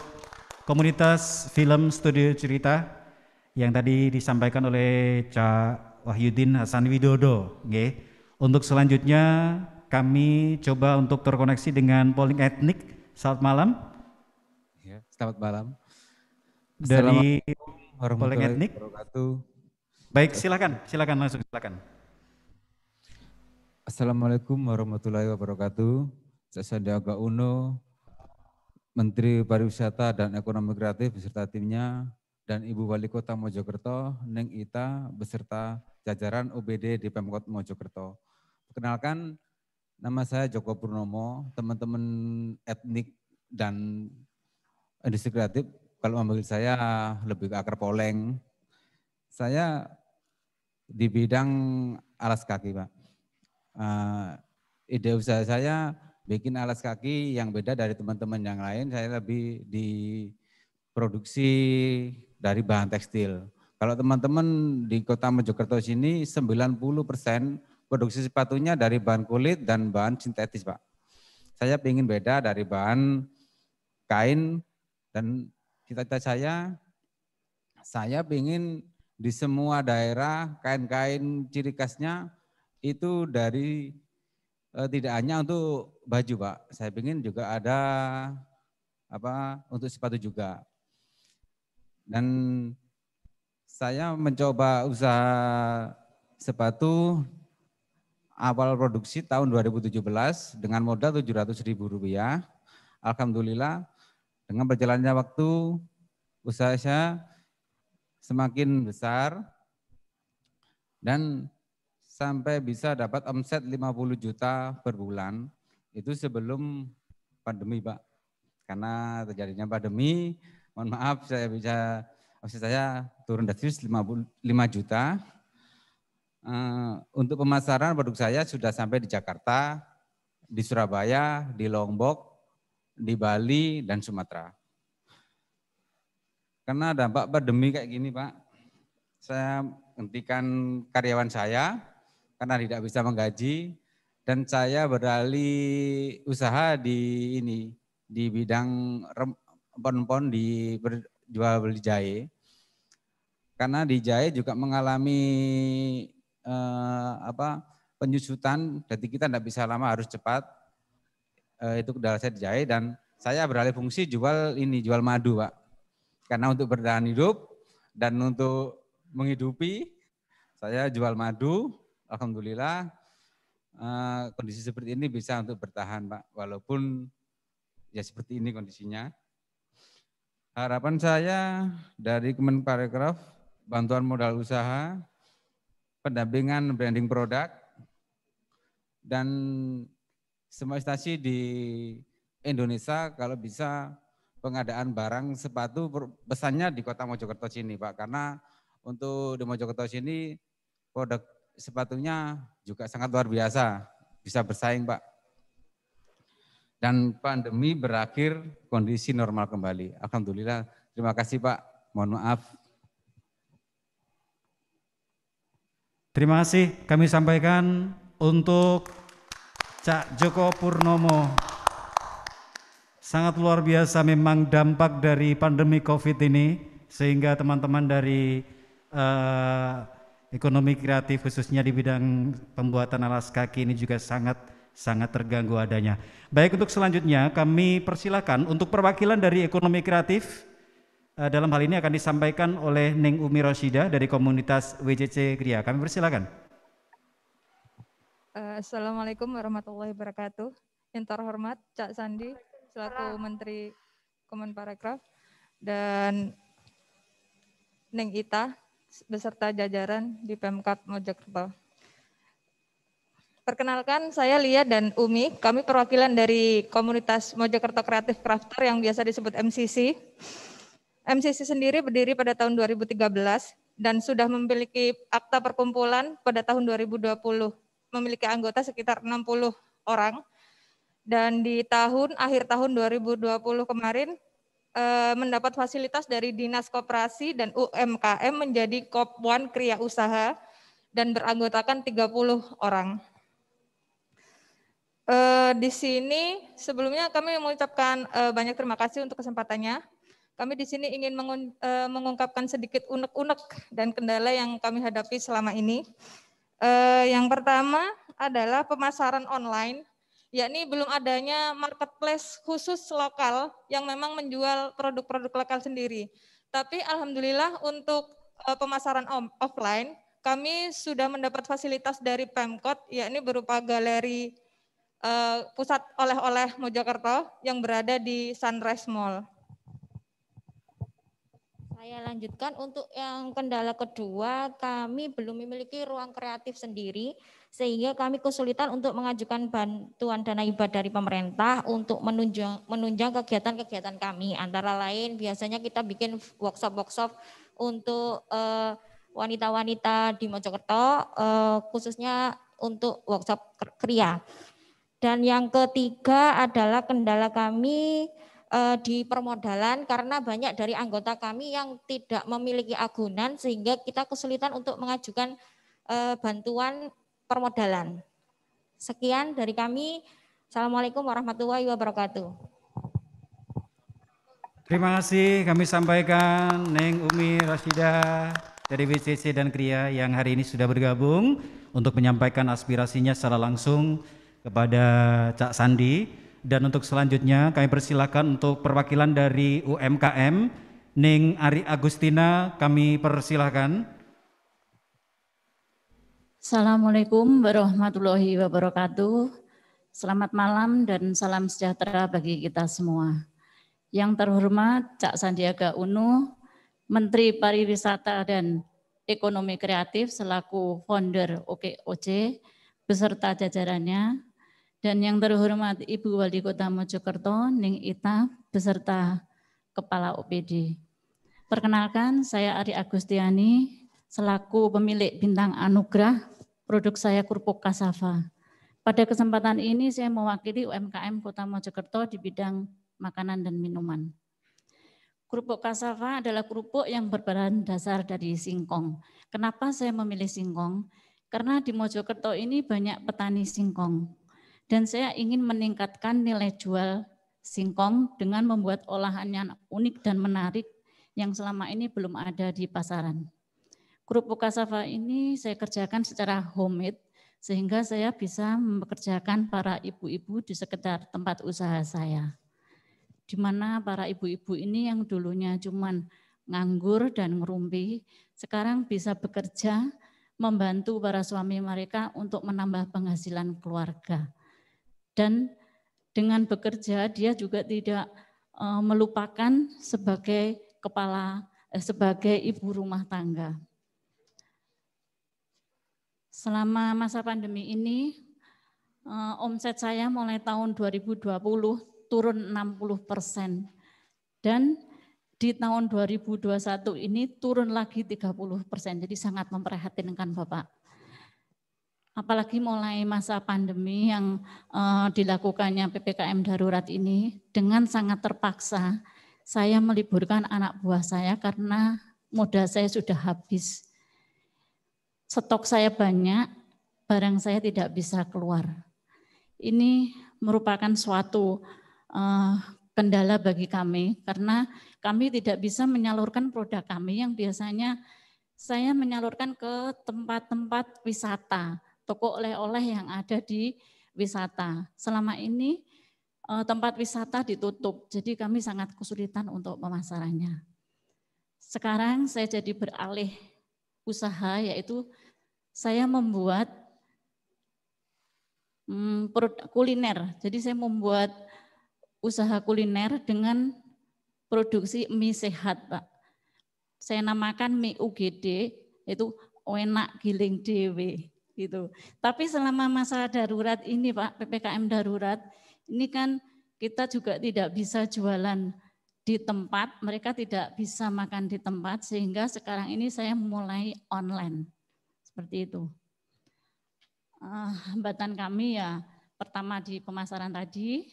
komunitas film Studio Cerita yang tadi disampaikan oleh Cak Wahyudin Hasan Widodo. Untuk selanjutnya kami coba untuk terkoneksi dengan polling etnik. Selamat malam. Ya, selamat malam. Dari polling warahmatullahi etnik. wabarakatuh. Baik, silakan langsung silakan. Assalamualaikum warahmatullahi wabarakatuh. Saya Sandiaga Uno, Menteri Pariwisata dan Ekonomi Kreatif beserta timnya, dan Ibu Wali Kota Mojokerto, Ning Ita beserta jajaran OBD di Pemkot Mojokerto. Perkenalkan, nama saya Joko Purnomo, teman-teman etnik dan industri kreatif. Kalau memanggil saya lebih ke akar poleng. Saya di bidang alas kaki, Pak. Ide usaha saya bikin alas kaki yang beda dari teman-teman yang lain. Saya lebih di produksi dari bahan tekstil. Kalau teman-teman di Kota Mojokerto sini 90% produksi sepatunya dari bahan kulit dan bahan sintetis, Pak. Saya ingin beda dari bahan kain, dan cita-cita saya ingin di semua daerah kain-kain ciri khasnya itu dari tidak hanya untuk baju, Pak. Saya ingin juga ada untuk sepatu juga. Dan saya mencoba usaha sepatu awal produksi tahun 2017 dengan modal Rp700.000. Alhamdulillah dengan berjalannya waktu usaha saya semakin besar dan sampai bisa dapat omset 50 juta per bulan. Itu sebelum pandemi, Pak. Karena terjadinya pandemi, mohon maaf omset saya turun dari 5 juta. Untuk pemasaran produk saya sudah sampai di Jakarta, di Surabaya, di Lombok, di Bali, dan Sumatera. Karena dampak pandemi kayak gini, Pak, saya hentikan karyawan saya karena tidak bisa menggaji, dan saya beralih usaha di bidang empon-empon di jual beli jahe. karena di Jahe juga mengalami penyusutan, jadi kita tidak bisa lama, harus cepat. Itu kendala saya di Jahe, dan saya beralih fungsi jual madu, Pak. Karena untuk bertahan hidup dan untuk menghidupi, saya jual madu. Alhamdulillah kondisi seperti ini bisa untuk bertahan, Pak, walaupun ya seperti ini kondisinya. Harapan saya dari Kemenparekraf, bantuan modal usaha, pendampingan branding produk, dan semua instansi di Indonesia kalau bisa pengadaan barang sepatu pesannya di Kota Mojokerto sini, Pak, karena untuk di Mojokerto sini produk sepatunya juga sangat luar biasa, bisa bersaing, Pak. Dan pandemi berakhir, kondisi normal kembali. Alhamdulillah. Terima kasih, Pak. Mohon maaf. Terima kasih kami sampaikan untuk Cak Joko Purnomo. Sangat luar biasa memang dampak dari pandemi COVID ini, sehingga teman-teman dari ekonomi kreatif khususnya di bidang pembuatan alas kaki ini juga sangat terganggu adanya. Baik, untuk selanjutnya kami persilakan untuk perwakilan dari ekonomi kreatif. Dalam hal ini akan disampaikan oleh Neng Umi Roshidah dari komunitas WCC Kria. Kami persilakan. Assalamualaikum warahmatullahi wabarakatuh. Yang terhormat Cak Sandi selaku Menteri Kemenparekraf dan Neng Ita beserta jajaran di Pemkab Mojokerto. Perkenalkan, saya Lia dan Umi, kami perwakilan dari komunitas Mojokerto Creative Crafter yang biasa disebut MCC. MCC sendiri berdiri pada tahun 2013 dan sudah memiliki akta perkumpulan pada tahun 2020. Memiliki anggota sekitar 60 orang. Dan di akhir tahun 2020 kemarin mendapat fasilitas dari Dinas Koperasi dan UMKM menjadi Kop1 Kria Usaha dan beranggotakan 30 orang. Di sini sebelumnya kami mengucapkan banyak terima kasih untuk kesempatannya. Kami di sini ingin mengungkapkan sedikit unek-unek dan kendala yang kami hadapi selama ini. Yang pertama adalah pemasaran online, yakni belum adanya marketplace khusus lokal yang memang menjual produk-produk lokal sendiri. Tapi alhamdulillah untuk pemasaran offline, kami sudah mendapat fasilitas dari Pemkot, yakni berupa galeri pusat oleh-oleh Mojokerto yang berada di Sunrise Mall. Saya lanjutkan untuk yang kendala kedua, kami belum memiliki ruang kreatif sendiri sehingga kami kesulitan untuk mengajukan bantuan dana hibah dari pemerintah untuk menunjang kegiatan-kegiatan kami. Antara lain biasanya kita bikin workshop-workshop untuk wanita-wanita di Mojokerto, khususnya untuk workshop kria. Dan yang ketiga adalah kendala kami di permodalan karena banyak dari anggota kami yang tidak memiliki agunan sehingga kita kesulitan untuk mengajukan bantuan permodalan. Sekian dari kami. Assalamualaikum warahmatullahi wabarakatuh. Terima kasih kami sampaikan Neng Umi Roshidah dari WCC dan Kria yang hari ini sudah bergabung untuk menyampaikan aspirasinya secara langsung kepada Cak Sandi. Dan untuk selanjutnya kami persilakan untuk perwakilan dari UMKM, Ning Ari Agustina, kami persilakan. Assalamualaikum warahmatullahi wabarakatuh. Selamat malam dan salam sejahtera bagi kita semua. Yang terhormat Cak Sandiaga Uno, Menteri Pariwisata dan Ekonomi Kreatif selaku founder OKOC beserta jajarannya. Dan yang terhormat Ibu Wali Kota Mojokerto, Ning Ita, beserta Kepala OPD. Perkenalkan, saya Ari Agustiani, selaku pemilik bintang anugerah, produk saya Kerupuk Cassava. Pada kesempatan ini saya mewakili UMKM Kota Mojokerto di bidang makanan dan minuman. Kerupuk Cassava adalah kerupuk yang berbahan dasar dari singkong. Kenapa saya memilih singkong? Karena di Mojokerto ini banyak petani singkong. Dan saya ingin meningkatkan nilai jual singkong dengan membuat olahan yang unik dan menarik yang selama ini belum ada di pasaran. Kerupuk cassava ini saya kerjakan secara homemade sehingga saya bisa mempekerjakan para ibu-ibu di sekitar tempat usaha saya. Di mana para ibu-ibu ini yang dulunya cuman nganggur dan ngerumpi, sekarang bisa bekerja membantu para suami mereka untuk menambah penghasilan keluarga. Dan dengan bekerja dia juga tidak melupakan sebagai sebagai ibu rumah tangga. Selama masa pandemi ini, omset saya mulai tahun 2020 turun 60%. Dan di tahun 2021 ini turun lagi 30%. Jadi sangat memprihatinkan Bapak. Apalagi mulai masa pandemi yang dilakukannya PPKM darurat ini, dengan sangat terpaksa saya meliburkan anak buah saya karena modal saya sudah habis. Stok saya banyak, barang saya tidak bisa keluar. Ini merupakan suatu kendala bagi kami karena kami tidak bisa menyalurkan produk kami yang biasanya saya menyalurkan ke tempat-tempat wisata, toko oleh-oleh yang ada di wisata. Selama ini tempat wisata ditutup, jadi kami sangat kesulitan untuk pemasarannya. Sekarang saya jadi beralih usaha, yaitu saya membuat produk kuliner. Jadi saya membuat usaha kuliner dengan produksi mie sehat, Pak. Saya namakan mie UGD, itu enak giling dewe gitu. Tapi selama masa darurat ini, Pak, PPKM darurat, ini kan kita juga tidak bisa jualan di tempat, mereka tidak bisa makan di tempat, sehingga sekarang ini saya mulai online. Seperti itu. Hambatan kami ya pertama di pemasaran tadi,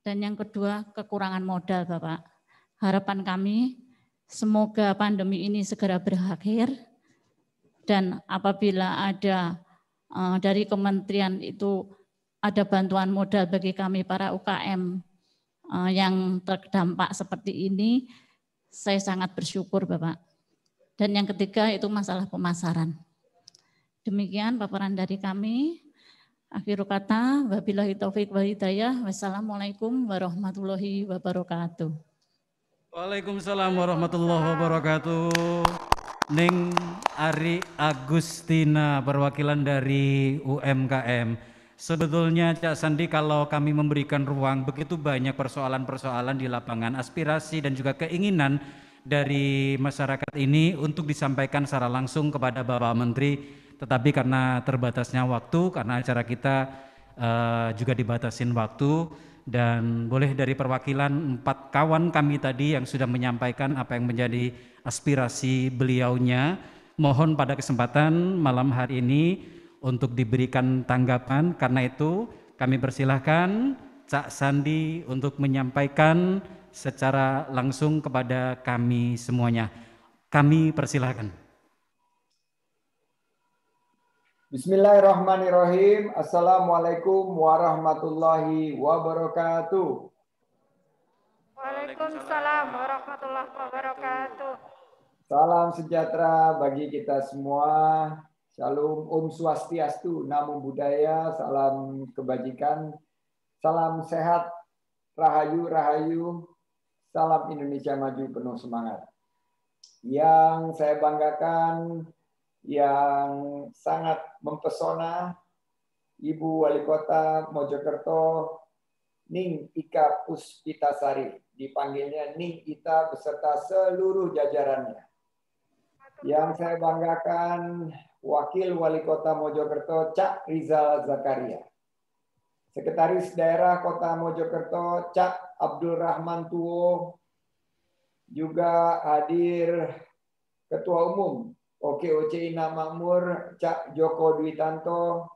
dan yang kedua kekurangan modal, Bapak. Harapan kami semoga pandemi ini segera berakhir, dan apabila ada dari kementerian itu ada bantuan modal bagi kami para UKM yang terdampak seperti ini, saya sangat bersyukur Bapak. Dan yang ketiga itu masalah pemasaran. Demikian paparan dari kami. Akhirul kata, wabillahi taufiq wal hidayah. Wassalamualaikum warahmatullahi wabarakatuh. Waalaikumsalam warahmatullahi wabarakatuh. Ning Ari Agustina, perwakilan dari UMKM. Sebetulnya Cak Sandi, kalau kami memberikan ruang, begitu banyak persoalan-persoalan di lapangan, aspirasi dan juga keinginan dari masyarakat ini untuk disampaikan secara langsung kepada Bapak Menteri. Tetapi karena terbatasnya waktu, karena acara kita juga dibatasin waktu, dan boleh dari perwakilan 4 kawan kami tadi yang sudah menyampaikan apa yang menjadi aspirasi beliaunya, mohon pada kesempatan malam hari ini untuk diberikan tanggapan. Karena itu kami persilahkan Cak Sandi untuk menyampaikan secara langsung kepada kami semuanya. Kami persilahkan. Bismillahirrahmanirrahim. Assalamualaikum warahmatullahi wabarakatuh. Waalaikumsalam warahmatullahi wabarakatuh. Salam sejahtera bagi kita semua. Shalom, Om Swastiastu, Namo Buddhaya, salam kebajikan, salam sehat, rahayu, rahayu, salam Indonesia maju penuh semangat. Yang saya banggakan, yang sangat mempesona, Ibu Wali Kota Mojokerto, Ning Ika Puspitasari, dipanggilnya Ning Ita beserta seluruh jajarannya. Yang saya banggakan, Wakil Wali Kota Mojokerto, Cak Rizal Zakaria. Sekretaris Daerah Kota Mojokerto, Cak Abdul Rahman Tuwo. Juga hadir Ketua Umum OKOC Ina Makmur, Cak Joko Dwi Tanto,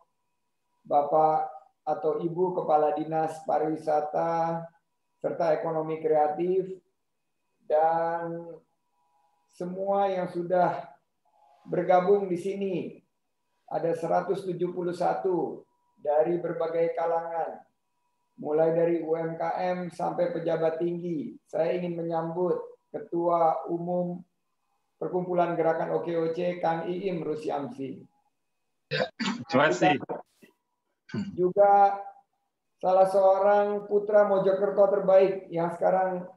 Bapak atau Ibu Kepala Dinas Pariwisata serta Ekonomi Kreatif, dan semua yang sudah bergabung di sini. Ada 171 dari berbagai kalangan, mulai dari UMKM sampai pejabat tinggi. Saya ingin menyambut Ketua Umum Perkumpulan Gerakan OKOC, Kang Iim Rusyamsi. Terima kasih. Juga salah seorang putra Mojokerto terbaik yang sekarang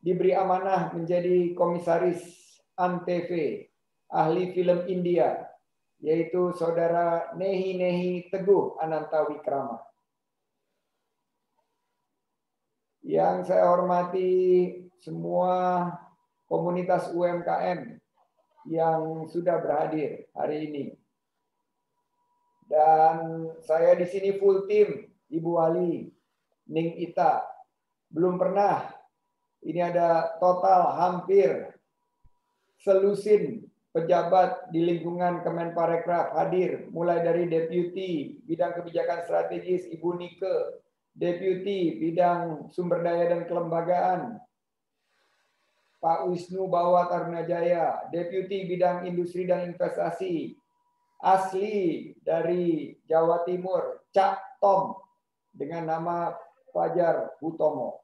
diberi amanah menjadi komisaris ANTV, ahli film India, yaitu saudara Nehi Teguh Anantawikrama. Yang saya hormati semua komunitas UMKM yang sudah berhadir hari ini. Dan saya di sini full tim, Ibu Wali, Ning Ita. Belum pernah, ini ada total hampir selusin pejabat di lingkungan Kemenparekraf hadir, mulai dari Deputi Bidang Kebijakan Strategis Ibu Nike, Deputi Bidang Sumber Daya dan Kelembagaan Pak Wisnu Bawa Tarunajaya, Deputi Bidang Industri dan Investasi, asli dari Jawa Timur, Cak Tom, dengan nama Fajar Hutomo.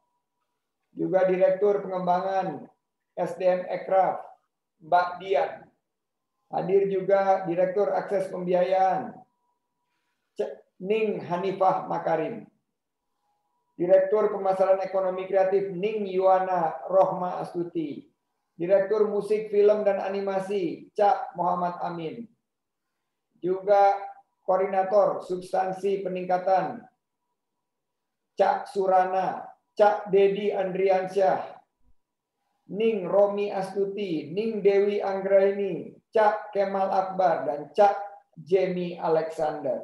Juga Direktur Pengembangan SDM Ekraf, Mbak Dian. Hadir juga Direktur Akses Pembiayaan, Ning Hanifah Makarim. Direktur Pemasaran Ekonomi Kreatif Ning Yuwana Rohma Astuti. Direktur Musik, Film, dan Animasi Cak Muhammad Amin. Juga Koordinator Substansi Peningkatan Cak Surana, Cak Dedi Andriansyah, Ning Romi Astuti, Ning Dewi Anggraini, Cak Kemal Akbar, dan Cak Jamie Alexander.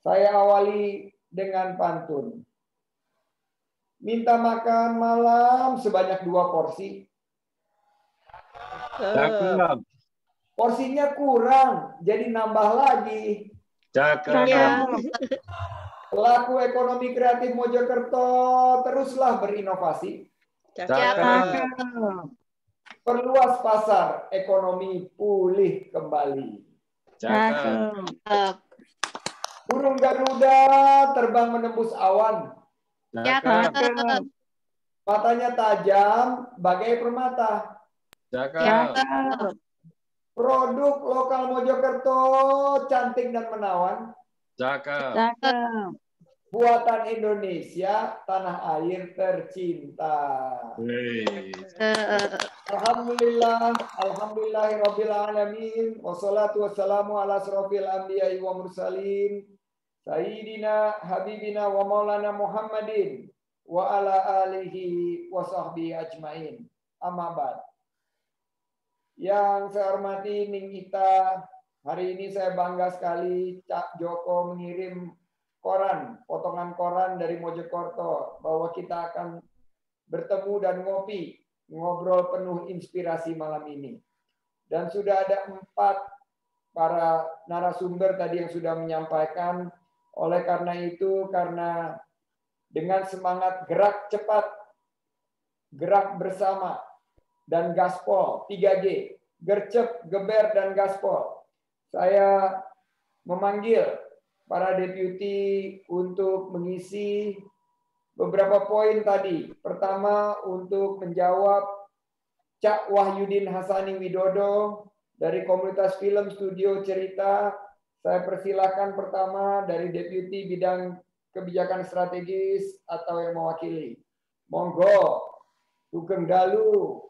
Saya awali dengan pantun. Minta makan malam sebanyak 2 porsi. Cakep. Porsinya kurang, jadi nambah lagi. Cakep. Pelaku ekonomi kreatif Mojokerto teruslah berinovasi. Cakep. Perluas pasar, ekonomi pulih kembali. Cakep. Burung Garuda terbang menembus awan. Cakep. Matanya tajam bagai permata. Cakep. Produk lokal Mojokerto cantik dan menawan. Cakep. Buatan Indonesia, tanah air tercinta. Alhamdulillah, alhamdulillahirabbil alamin, wassalatu wassalamu ala asrofil anbiya'i wa mursalin, sayyidina habibina wa maulana Muhammadin wa ala alihi wa sahbihi ajmain. Amma ba'd. Yang saya hormati Ning Ita, hari ini saya bangga sekali Cak Joko mengirim koran, potongan koran dari Mojokerto bahwa kita akan bertemu dan ngopi, ngobrol penuh inspirasi malam ini. Dan sudah ada 4 para narasumber tadi yang sudah menyampaikan. Oleh karena itu, karena dengan semangat gerak cepat, gerak bersama, dan gaspol 3G, gercep, geber, dan gaspol, saya memanggil para deputi untuk mengisi beberapa poin tadi. Pertama, untuk menjawab Cak Wahyudin Hasani Widodo dari komunitas film Studio Cerita. Saya persilakan pertama dari Deputi Bidang Kebijakan Strategis atau yang mewakili. Monggo, Sugeng Dalu.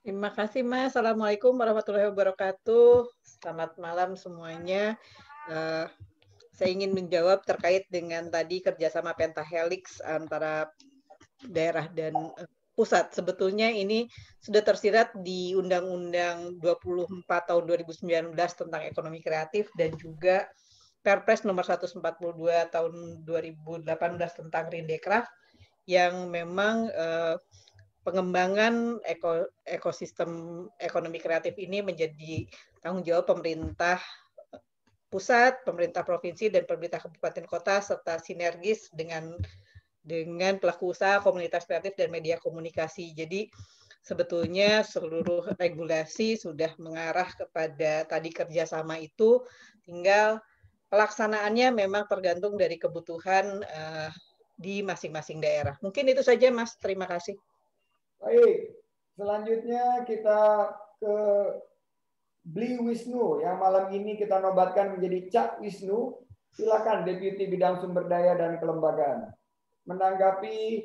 Terima kasih Mas. Assalamualaikum warahmatullahi wabarakatuh. Selamat malam semuanya. Saya ingin menjawab terkait dengan tadi kerjasama pentahelix antara daerah dan pusat. Sebetulnya ini sudah tersirat di Undang-Undang 24 tahun 2019 tentang ekonomi kreatif dan juga Perpres nomor 142 tahun 2018 tentang Rindekraf yang memang pengembangan ekosistem ekonomi kreatif ini menjadi tanggung jawab pemerintah pusat, pemerintah provinsi, dan pemerintah kabupaten kota serta sinergis dengan pelaku usaha, komunitas kreatif, dan media komunikasi. Jadi sebetulnya seluruh regulasi sudah mengarah kepada tadi kerjasama itu, tinggal pelaksanaannya memang tergantung dari kebutuhan di masing-masing daerah. Mungkin itu saja Mas, terima kasih. Baik, Selanjutnya kita ke Bli Wisnu yang malam ini kita nobatkan menjadi Cak Wisnu. Silakan Deputi Bidang Sumber Daya dan Kelembagaan menanggapi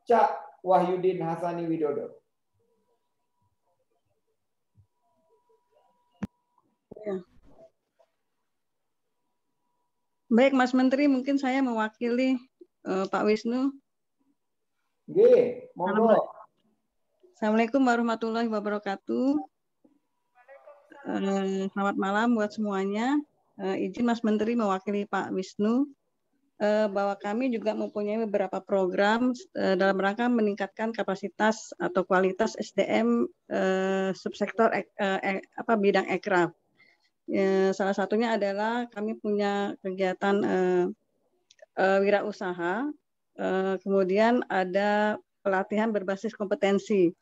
Cak Wahyudin Hasani Widodo. Ya. Baik, Mas Menteri, mungkin saya mewakili Pak Wisnu. Oke, monggo. Assalamualaikum warahmatullahi wabarakatuh. Selamat malam buat semuanya. Izin Mas Menteri mewakili Pak Wisnu bahwa kami juga mempunyai beberapa program dalam rangka meningkatkan kapasitas atau kualitas SDM subsektor bidang aircraft. Salah satunya adalah kami punya kegiatan wirausaha, kemudian ada pelatihan berbasis kompetensi.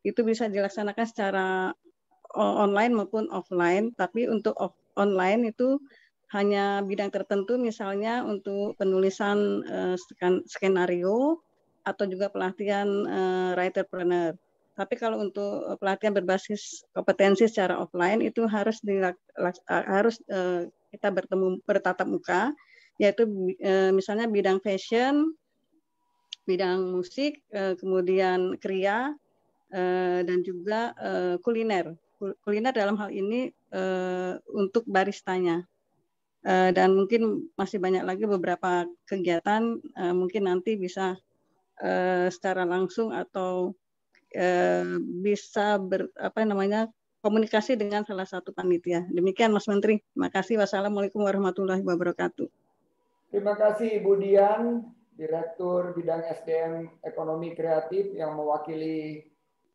Itu bisa dilaksanakan secara online maupun offline, tapi untuk online itu hanya bidang tertentu, misalnya untuk penulisan skenario atau juga pelatihan writerpreneur. Tapi kalau untuk pelatihan berbasis kompetensi secara offline itu harus kita bertatap muka, yaitu misalnya bidang fashion, bidang musik, kemudian kriya, dan juga kuliner. Kuliner dalam hal ini untuk baristanya. Dan mungkin masih banyak lagi beberapa kegiatan, mungkin nanti bisa secara langsung atau bisa komunikasi dengan salah satu panitia. Demikian Mas Menteri. Terima kasih. Wassalamualaikum warahmatullahi wabarakatuh. Terima kasih Ibu Dian, Direktur Bidang SDM Ekonomi Kreatif yang mewakili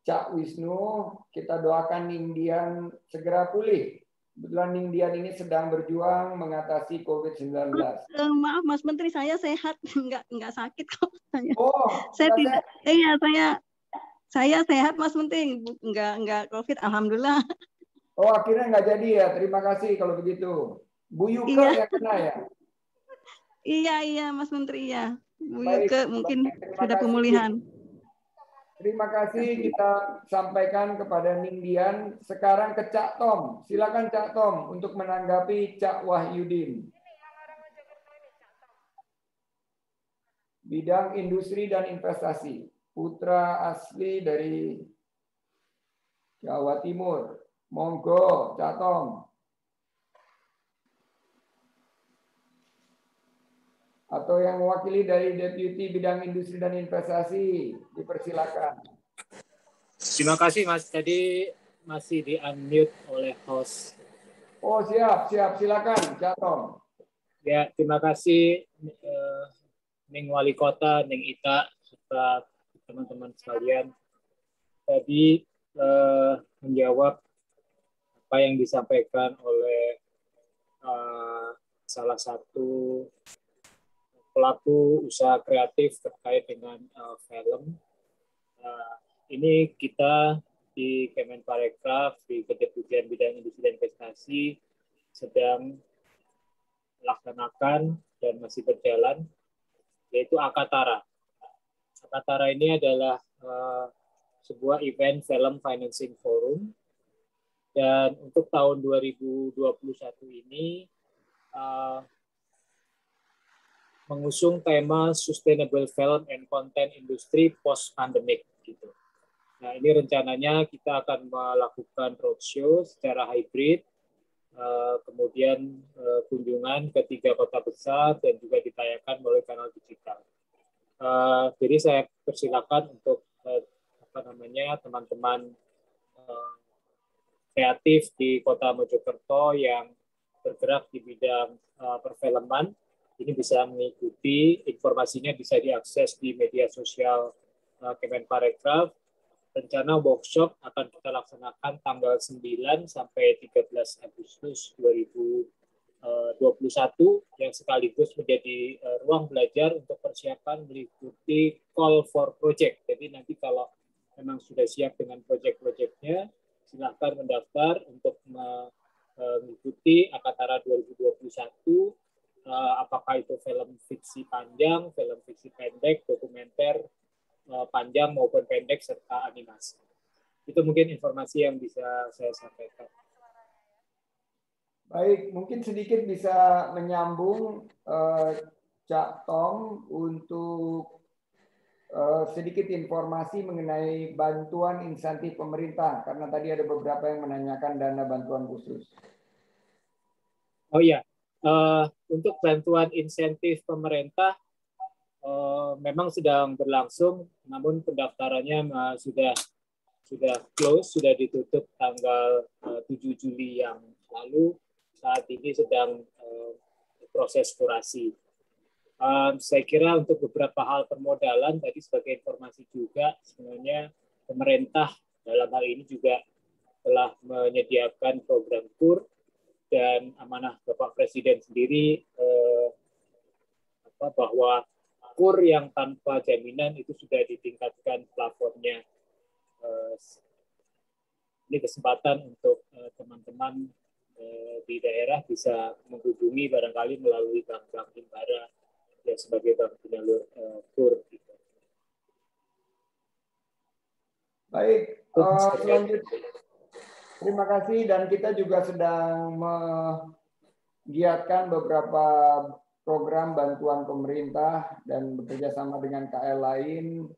Cak Wisnu. Kita doakan Ningdian segera pulih. Kebetulan Ningdian ini sedang berjuang mengatasi COVID-19. Maaf Mas Menteri, saya sehat, nggak sakit kok. Saya tidak. Saya sehat Mas Menteri, nggak COVID, alhamdulillah. Oh, akhirnya nggak jadi ya. Terima kasih kalau begitu. Bu Yuka yang kena ya? Iya Mas Menteri ya. Bu Yuka mungkin sudah pemulihan. Terima kasih kita sampaikan kepada Ningdian. Sekarang ke Cak Tom. Silakan Cak Tom untuk menanggapi Cak Wahyudin. Bidang industri dan investasi. Putra asli dari Jawa Timur. Monggo, Cak Tom. Atau yang mewakili dari Deputi Bidang Industri dan Investasi, dipersilakan. Terima kasih Mas, tadi masih di-unmute oleh host. Oh siap, silakan Cak Tom. Ya, terima kasih Ning Wali Kota, Ning Ita, serta teman-teman sekalian. Tadi menjawab apa yang disampaikan oleh salah satu pelaku usaha kreatif terkait dengan film. Ini kita di Kemenparekraf, di Kedeputian Bidang Industri dan Investasi sedang melaksanakan dan masih berjalan, yaitu Akatara. Akatara ini adalah sebuah event film financing forum, dan untuk tahun 2021 ini mengusung tema Sustainable Film and Content Industry Post-Pandemic. Gitu. Nah, ini rencananya kita akan melakukan roadshow secara hybrid, kemudian kunjungan ke 3 kota besar dan juga ditayangkan melalui kanal digital. Jadi saya persilakan untuk teman-teman kreatif di Kota Mojokerto yang bergerak di bidang perfilman. Ini bisa mengikuti, informasinya bisa diakses di media sosial Kemenparekraf. Rencana workshop akan kita laksanakan tanggal 9 sampai 13 Agustus 2021 yang sekaligus menjadi ruang belajar untuk persiapan mengikuti call for project. Jadi nanti kalau memang sudah siap dengan project-projectnya, silakan mendaftar untuk mengikuti Akatara 2021. Apakah itu film fiksi panjang, film fiksi pendek, dokumenter panjang maupun pendek, serta animasi. Itu mungkin informasi yang bisa saya sampaikan. Baik, mungkin sedikit bisa menyambung Cak Tom untuk sedikit informasi mengenai bantuan insentif pemerintah, karena tadi ada beberapa yang menanyakan dana bantuan khusus. Oh iya, untuk bantuan insentif pemerintah memang sedang berlangsung, namun pendaftarannya sudah close, sudah ditutup tanggal 7 Juli yang lalu. Saat ini sedang proses kurasi. Saya kira untuk beberapa hal permodalan, tadi sebagai informasi juga, sebenarnya pemerintah dalam hal ini juga telah menyediakan program KUR, dan amanah Bapak Presiden sendiri bahwa KUR yang tanpa jaminan itu sudah ditingkatkan plafonnya. Ini kesempatan untuk teman-teman di daerah bisa menghubungi barangkali melalui bank-bank himbara yang sebagai bank penyalur KUR. Baik, selanjutnya terima kasih, dan kita juga sedang menggiatkan beberapa program bantuan pemerintah dan bekerja sama dengan KL lain,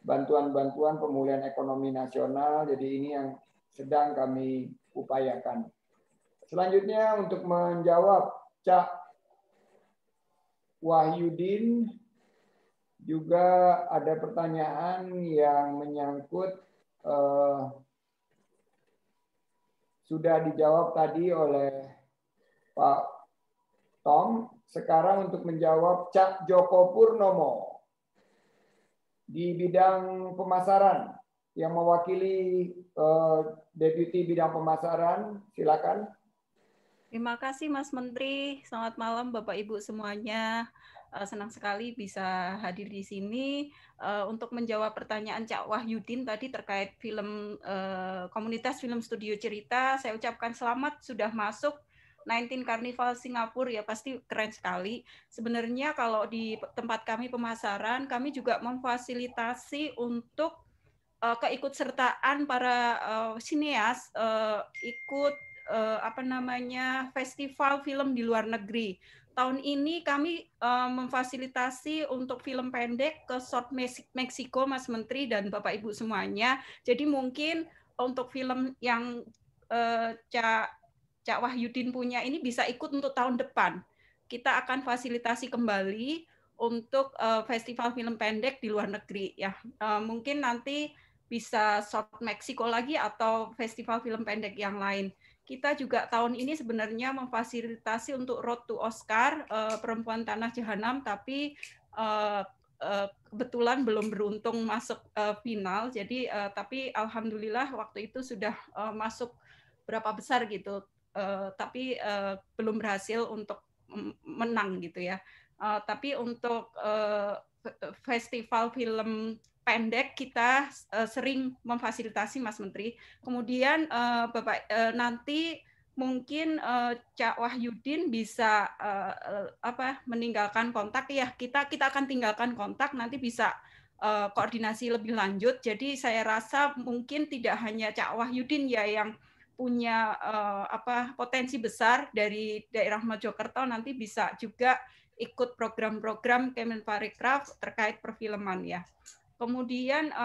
bantuan-bantuan pemulihan ekonomi nasional. Jadi ini yang sedang kami upayakan. Selanjutnya untuk menjawab Cak Wahyudin, juga ada pertanyaan yang menyangkut sudah dijawab tadi oleh Pak Tom. Sekarang untuk menjawab Cak Joko Purnomo di bidang pemasaran yang mewakili Deputi Bidang Pemasaran, silakan. Terima kasih Mas Menteri. Selamat malam Bapak Ibu semuanya. Senang sekali bisa hadir di sini untuk menjawab pertanyaan Cak Wahyudin tadi terkait film komunitas film studio cerita. Saya ucapkan selamat sudah masuk 19 Carnival Singapura, ya pasti keren sekali. Sebenarnya kalau di tempat kami pemasaran, kami juga memfasilitasi untuk keikutsertaan para sineas ikut festival film di luar negeri. Tahun ini kami memfasilitasi untuk film pendek ke South Mexico, Mas Menteri dan Bapak Ibu semuanya. Jadi mungkin untuk film yang Cak Wahyudin punya ini bisa ikut untuk tahun depan. Kita akan fasilitasi kembali untuk festival film pendek di luar negeri. Ya, mungkin nanti bisa South Mexico lagi atau festival film pendek yang lain. Kita juga tahun ini sebenarnya memfasilitasi untuk Road to Oscar, Perempuan Tanah Jahanam, tapi kebetulan belum beruntung masuk final. Jadi tapi alhamdulillah waktu itu sudah masuk berapa besar gitu, tapi belum berhasil untuk menang gitu ya. Tapi untuk festival film pendek kita sering memfasilitasi Mas Menteri. Kemudian Bapak nanti mungkin Cak Wahyudin bisa meninggalkan kontak ya. Kita akan tinggalkan kontak, nanti bisa koordinasi lebih lanjut. Jadi saya rasa mungkin tidak hanya Cak Wahyudin ya yang punya potensi besar dari daerah Mojokerto, nanti bisa juga ikut program-program Kemenparekraf terkait perfilman ya. Kemudian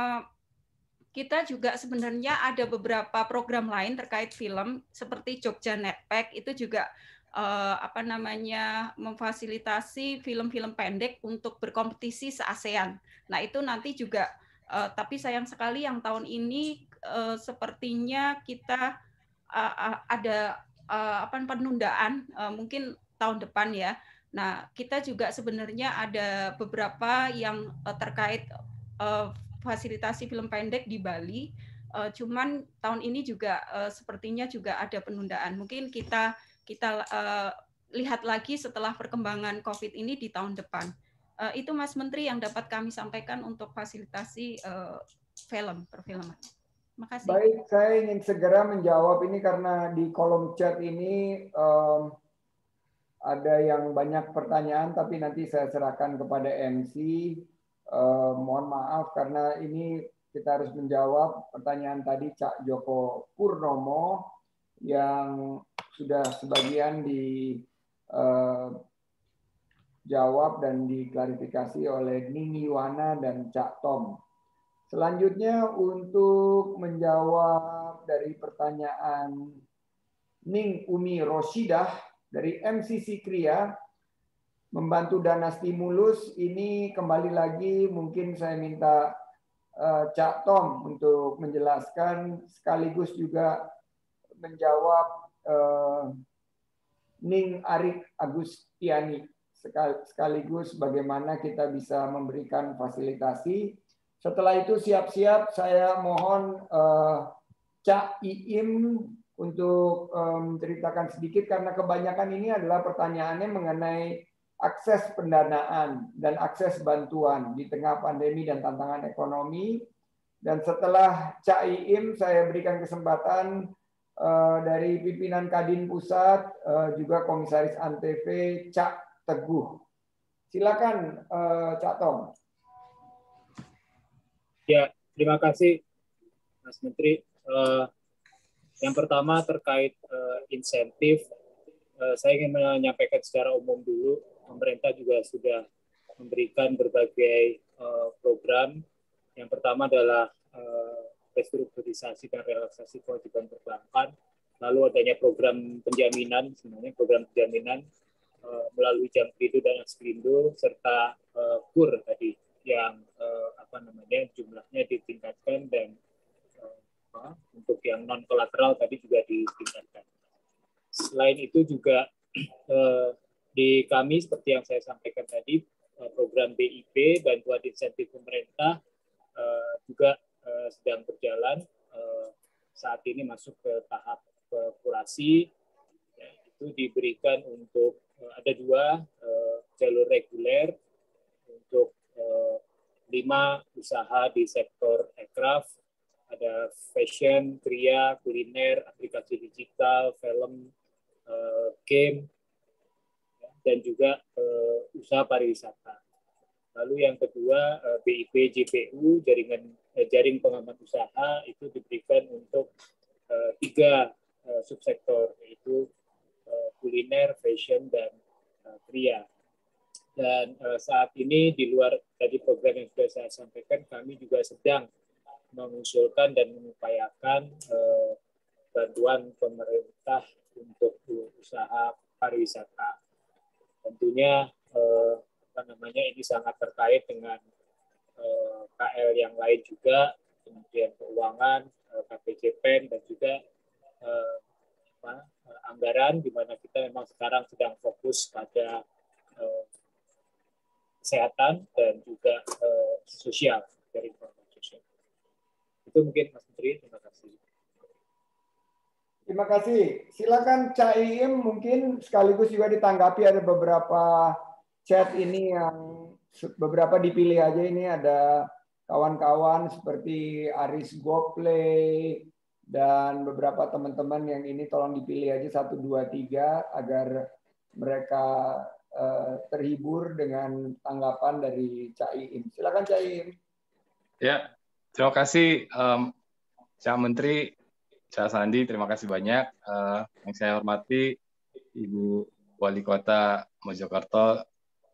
kita juga sebenarnya ada beberapa program lain terkait film seperti Jogja Netpack, itu juga memfasilitasi film-film pendek untuk berkompetisi se-ASEAN. Nah itu nanti juga tapi sayang sekali yang tahun ini sepertinya kita ada penundaan, mungkin tahun depan ya. Nah kita juga sebenarnya ada beberapa yang terkait fasilitasi film pendek di Bali, cuman tahun ini juga sepertinya juga ada penundaan. Mungkin kita lihat lagi setelah perkembangan COVID ini di tahun depan. Itu Mas Menteri yang dapat kami sampaikan untuk fasilitasi perfilman. Terima kasih. Baik, saya ingin segera menjawab ini karena di kolom chat ini ada yang banyak pertanyaan, tapi nanti saya serahkan kepada MC. Mohon maaf karena ini kita harus menjawab pertanyaan tadi Cak Joko Purnomo yang sudah sebagian dijawab dan diklarifikasi oleh Nini Wana dan Cak Tom. Selanjutnya untuk menjawab dari pertanyaan Ning Umi Roshidah dari MCC Kria, membantu dana stimulus ini kembali lagi mungkin saya minta Cak Tom untuk menjelaskan sekaligus juga menjawab Ning Arik Agustiani sekaligus bagaimana kita bisa memberikan fasilitasi. Setelah itu siap-siap saya mohon Cak Iim untuk menceritakan sedikit karena kebanyakan ini adalah pertanyaannya mengenai akses pendanaan dan akses bantuan di tengah pandemi dan tantangan ekonomi. Dan setelah Cak Iim, saya berikan kesempatan dari pimpinan Kadin Pusat, juga Komisaris Antv, Cak Teguh. Silakan Cak Tom. Ya, terima kasih Mas Menteri. Yang pertama terkait insentif, saya ingin menyampaikan secara umum dulu. Pemerintah juga sudah memberikan berbagai program. Yang pertama adalah restrukturisasi dan relaksasi kewajiban perbankan. Lalu adanya program penjaminan, sebenarnya program penjaminan melalui Jamkrindo dan Askrindo serta KUR tadi yang jumlahnya ditingkatkan dan untuk yang non kolateral tadi juga ditingkatkan. Selain itu juga di kami seperti yang saya sampaikan tadi, program BIP, bantuan insentif pemerintah juga sedang berjalan. Saat ini masuk ke tahap kurasi, itu diberikan untuk ada 2 jalur reguler untuk 5 usaha di sektor aircraft, ada fashion, kria, kuliner, aplikasi digital, film, game, dan juga usaha pariwisata. Lalu yang kedua, BIP JPU, jaring pengamat usaha, itu diberikan untuk 3 subsektor, yaitu kuliner, fashion, dan kria. Dan saat ini di luar tadi program yang sudah saya sampaikan, kami juga sedang mengusulkan dan mengupayakan bantuan pemerintah untuk usaha pariwisata. Tentunya ini sangat terkait dengan KL yang lain juga, kemudian keuangan, KPJPen, dan juga anggaran, di mana kita memang sekarang sedang fokus pada kesehatan dan juga sosial, dari program sosial. Itu mungkin Mas Menteri, terima kasih. Terima kasih. Silakan Cak Iim mungkin sekaligus juga ditanggapi, ada beberapa chat ini yang beberapa dipilih aja, ini ada kawan-kawan seperti Aris Goplay dan beberapa teman-teman yang ini tolong dipilih aja 1, 2, 3 agar mereka terhibur dengan tanggapan dari Cak Iim. Silakan Cak Iim. Ya, terima kasih Cak Menteri, Cak Sandi, terima kasih banyak. Yang saya hormati Ibu Wali Kota Mojokerto,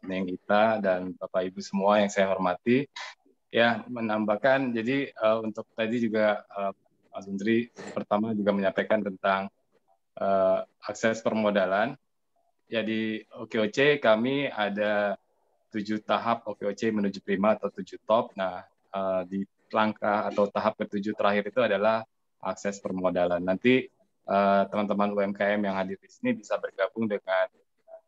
Neng Ita, dan Bapak Ibu semua yang saya hormati. Ya, menambahkan, jadi untuk tadi juga Mas Menteri pertama juga menyampaikan tentang akses permodalan. Ya, di OKOC kami ada 7 tahap OKOC menuju prima atau 7 top. Nah, di langkah atau tahap ke-7 terakhir itu adalah akses permodalan. Nanti teman-teman UMKM yang hadir di sini bisa bergabung dengan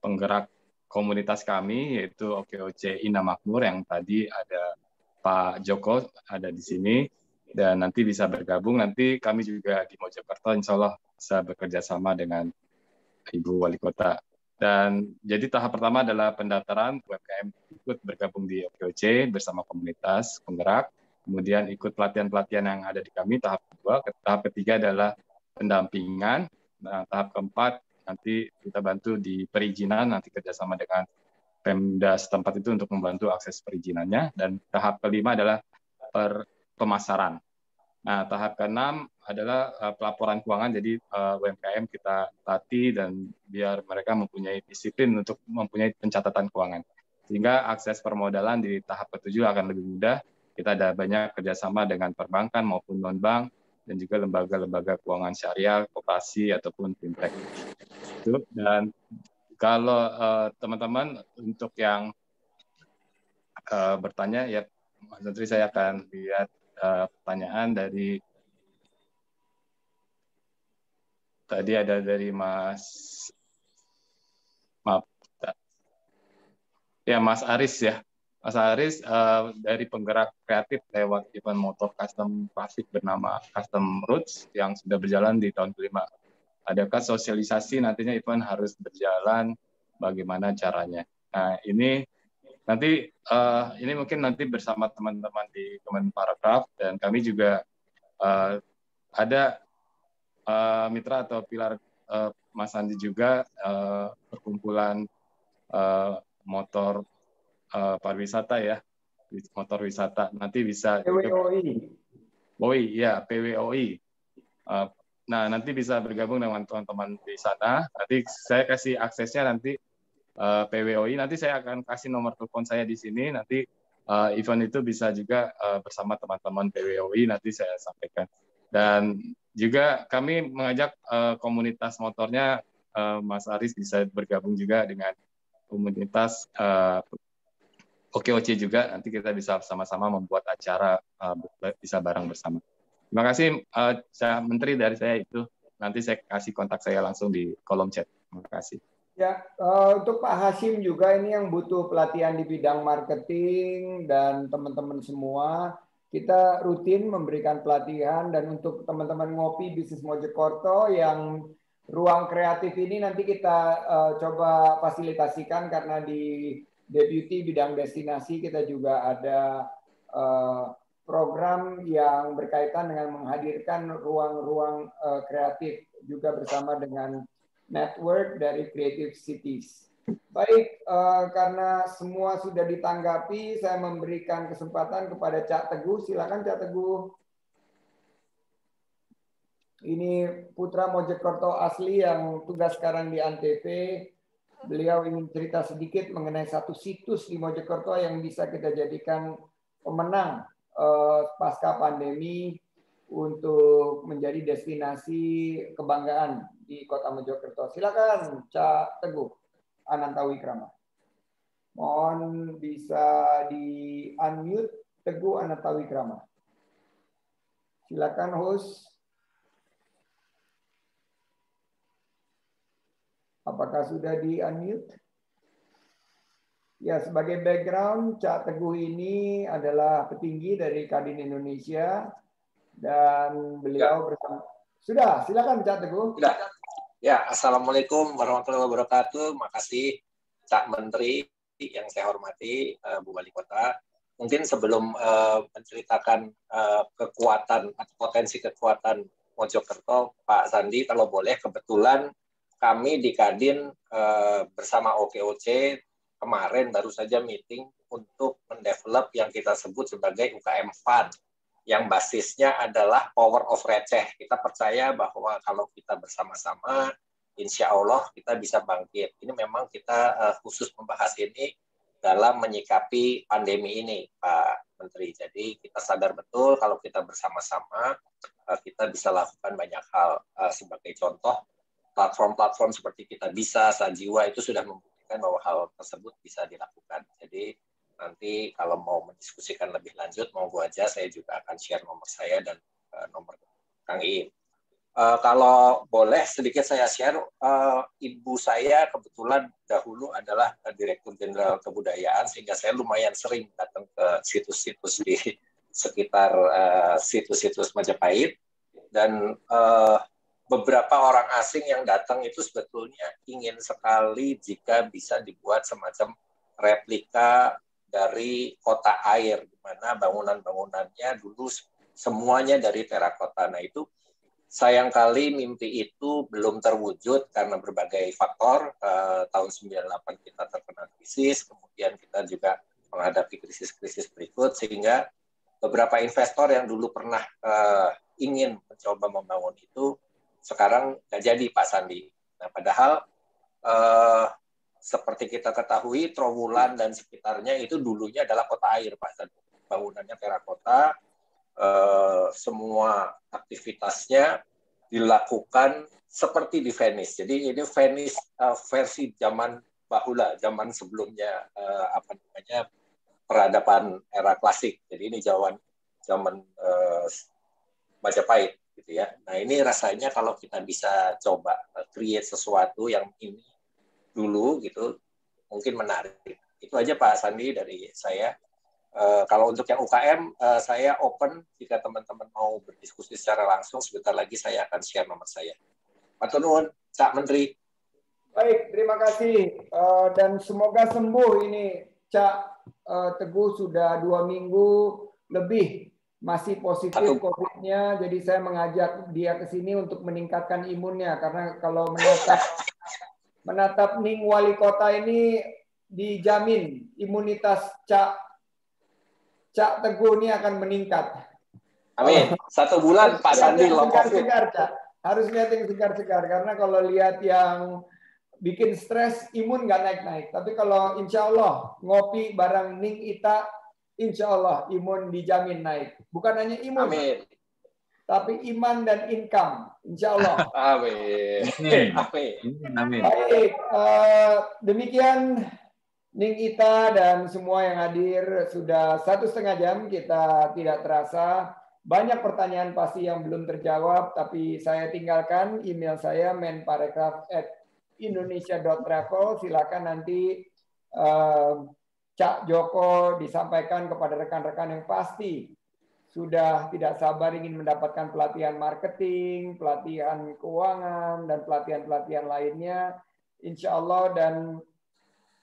penggerak komunitas kami, yaitu OKOC Ina Makmur, yang tadi ada Pak Joko ada di sini, dan nanti bisa bergabung. Nanti kami juga di Mojokerto insya Allah bisa bekerja sama dengan Ibu Wali Kota. Dan jadi tahap pertama adalah pendaftaran UMKM ikut bergabung di OKOC bersama komunitas penggerak, kemudian ikut pelatihan-pelatihan yang ada di kami. Tahap kedua, tahap ketiga adalah pendampingan. Nah, tahap keempat nanti kita bantu di perizinan, nanti kerjasama dengan Pemda setempat itu untuk membantu akses perizinannya. Dan tahap kelima adalah pemasaran. Nah, tahap ke-6 adalah pelaporan keuangan, jadi UMKM kita latih dan biar mereka mempunyai disiplin untuk mempunyai pencatatan keuangan. Sehingga akses permodalan di tahap ke-7 akan lebih mudah. Kita ada banyak kerjasama dengan perbankan maupun non-bank, dan juga lembaga-lembaga keuangan syariah, koperasi, ataupun fintech. Dan kalau teman-teman untuk yang bertanya, ya Mas Menteri, saya akan lihat pertanyaan dari tadi ada dari Mas Aris ya. Mas Aris dari penggerak kreatif lewat event motor custom klasik bernama Custom Roots yang sudah berjalan di tahun kelima. Adakah sosialisasi nantinya event harus berjalan, bagaimana caranya? Nah, ini nanti ini mungkin nanti bersama teman-teman di Kemenparekraf, dan kami juga ada mitra atau pilar Mas Andi juga, perkumpulan motor pariwisata ya, motor wisata. Nanti bisa PWOI. Ya, PWOI. Nah, nanti bisa bergabung dengan teman-teman di sana. Nanti saya kasih aksesnya nanti PWOI. Nanti saya akan kasih nomor telepon saya di sini. Nanti event itu bisa juga bersama teman-teman PWOI, nanti saya sampaikan. Dan juga kami mengajak komunitas motornya, Mas Aris bisa bergabung juga dengan komunitas OKOC juga. Nanti kita bisa sama-sama membuat acara bisa bareng bersama. Terima kasih, Pak Menteri, dari saya itu. Nanti saya kasih kontak saya langsung di kolom chat. Terima kasih. Ya, untuk Pak Hashim juga ini yang butuh pelatihan di bidang marketing dan teman-teman semua. Kita rutin memberikan pelatihan, dan untuk teman-teman ngopi bisnis Mojokerto yang ruang kreatif ini nanti kita coba fasilitasikan, karena di Deputi Bidang Destinasi kita juga ada program yang berkaitan dengan menghadirkan ruang-ruang kreatif juga bersama dengan network dari Creative Cities. Baik, karena semua sudah ditanggapi, saya memberikan kesempatan kepada Cak Teguh. Silakan Cak Teguh. Ini putra Mojokerto asli yang tugas sekarang di Antv. Beliau ingin cerita sedikit mengenai satu situs di Mojokerto yang bisa kita jadikan pemenang pasca pandemi untuk menjadi destinasi kebanggaan di Kota Mojokerto. Silakan Cak Teguh Anantawikrama. Mohon bisa di unmute Teguh Anantawikrama. Silakan host. Apakah sudah di unmute? Ya, sebagai background, Cak Teguh ini adalah petinggi dari Kadin Indonesia, dan beliau bersama. Sudah, silakan Cak Teguh. Sudah. Ya, Assalamualaikum warahmatullahi wabarakatuh. Makasih Cak Menteri yang saya hormati, Bu Wali Kota. Mungkin sebelum menceritakan kekuatan atau potensi kekuatan Mojokerto, Pak Sandi, kalau boleh, kebetulan kami di Kadin bersama OKOC kemarin baru saja meeting untuk mendevelop yang kita sebut sebagai UKM Fund, yang basisnya adalah power of receh. Kita percaya bahwa kalau kita bersama-sama, insya Allah kita bisa bangkit. Ini memang kita khusus membahas ini dalam menyikapi pandemi ini, Pak Menteri. Jadi kita sadar betul kalau kita bersama-sama, kita bisa lakukan banyak hal. Sebagai contoh, platform-platform seperti Kita Bisa, Sajiwa itu sudah membuktikan bahwa hal tersebut bisa dilakukan. Jadi nanti kalau mau mendiskusikan lebih lanjut, monggo aja, saya juga akan share nomor saya dan nomor Kang Iin. Kalau boleh sedikit saya share, ibu saya kebetulan dahulu adalah Direktur Jenderal Kebudayaan, sehingga saya lumayan sering datang ke situs-situs di sekitar situs-situs Majapahit, dan beberapa orang asing yang datang itu sebetulnya ingin sekali jika bisa dibuat semacam replika dari kota air, di mana bangunan-bangunannya dulu semuanya dari terakota. Nah itu sayangkali mimpi itu belum terwujud karena berbagai faktor. Tahun 98 kita terkena krisis, kemudian kita juga menghadapi krisis-krisis berikut, sehingga beberapa investor yang dulu pernah ingin mencoba membangun itu sekarang nggak jadi, Pak Sandi. Nah, padahal seperti kita ketahui, Trowulan dan sekitarnya itu dulunya adalah kota air, Pak Sandi. Bangunannya terakota, semua aktivitasnya dilakukan seperti di Venice. Jadi ini Venice versi zaman bahula, zaman sebelumnya peradaban era klasik. Jadi ini zaman Majapahit gitu ya. Nah, ini rasanya kalau kita bisa coba create sesuatu yang ini dulu gitu, mungkin menarik. Itu aja Pak Sandi dari saya. Kalau untuk yang UKM, saya open jika teman-teman mau berdiskusi secara langsung. Sebentar lagi saya akan share nomor saya. Matur nuwun, Cak Menteri. Baik, terima kasih. Dan semoga sembuh ini Cak Teguh, sudah 2 minggu lebih masih positif COVID-nya. Jadi saya mengajak dia ke sini untuk meningkatkan imunnya. Karena kalau menatap Ning Wali Kota ini dijamin imunitas Cak Teguh ini akan meningkat. Amin. 1 bulan Pak Sandi long COVID. Harus lihat yang segar-segar. Karena kalau lihat yang bikin stres, imun nggak naik-naik. Tapi kalau insya Allah ngopi barang Ning Ita, insya Allah imun dijamin naik. Bukan hanya imun, amin, tapi iman dan income, insya Allah. Amin. Amin. Baik, demikian Ning Ita dan semua yang hadir. Sudah 1,5 jam kita tidak terasa. Banyak pertanyaan pasti yang belum terjawab, tapi saya tinggalkan email saya menparekraf@indonesia.travel. Silakan nanti Cak Joko disampaikan kepada rekan-rekan yang pasti sudah tidak sabar ingin mendapatkan pelatihan marketing, pelatihan keuangan, dan pelatihan-pelatihan lainnya. Insya Allah. Dan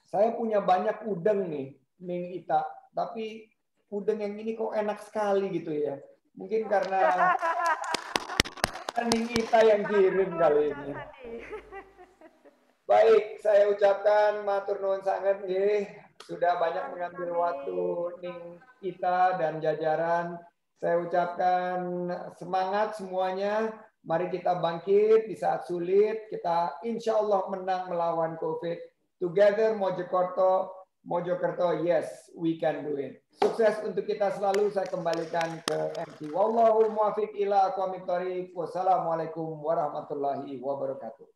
saya punya banyak udeng nih, Ning Ita. Tapi udeng yang ini kok enak sekali gitu ya. Mungkin karena Ning Ita yang kirim kali ini. Baik, saya ucapkan matur nuwun sangat nggih. Sudah banyak mengambil waktu Ning Ita dan jajaran. Saya ucapkan semangat semuanya. Mari kita bangkit di saat sulit. Kita insya Allah menang melawan COVID. Together Mojokerto, yes, we can do it. Sukses untuk kita selalu. Saya kembalikan ke MC. Wallahul muwaffiq ila aqwamit thoriq. Wassalamualaikum warahmatullahi wabarakatuh.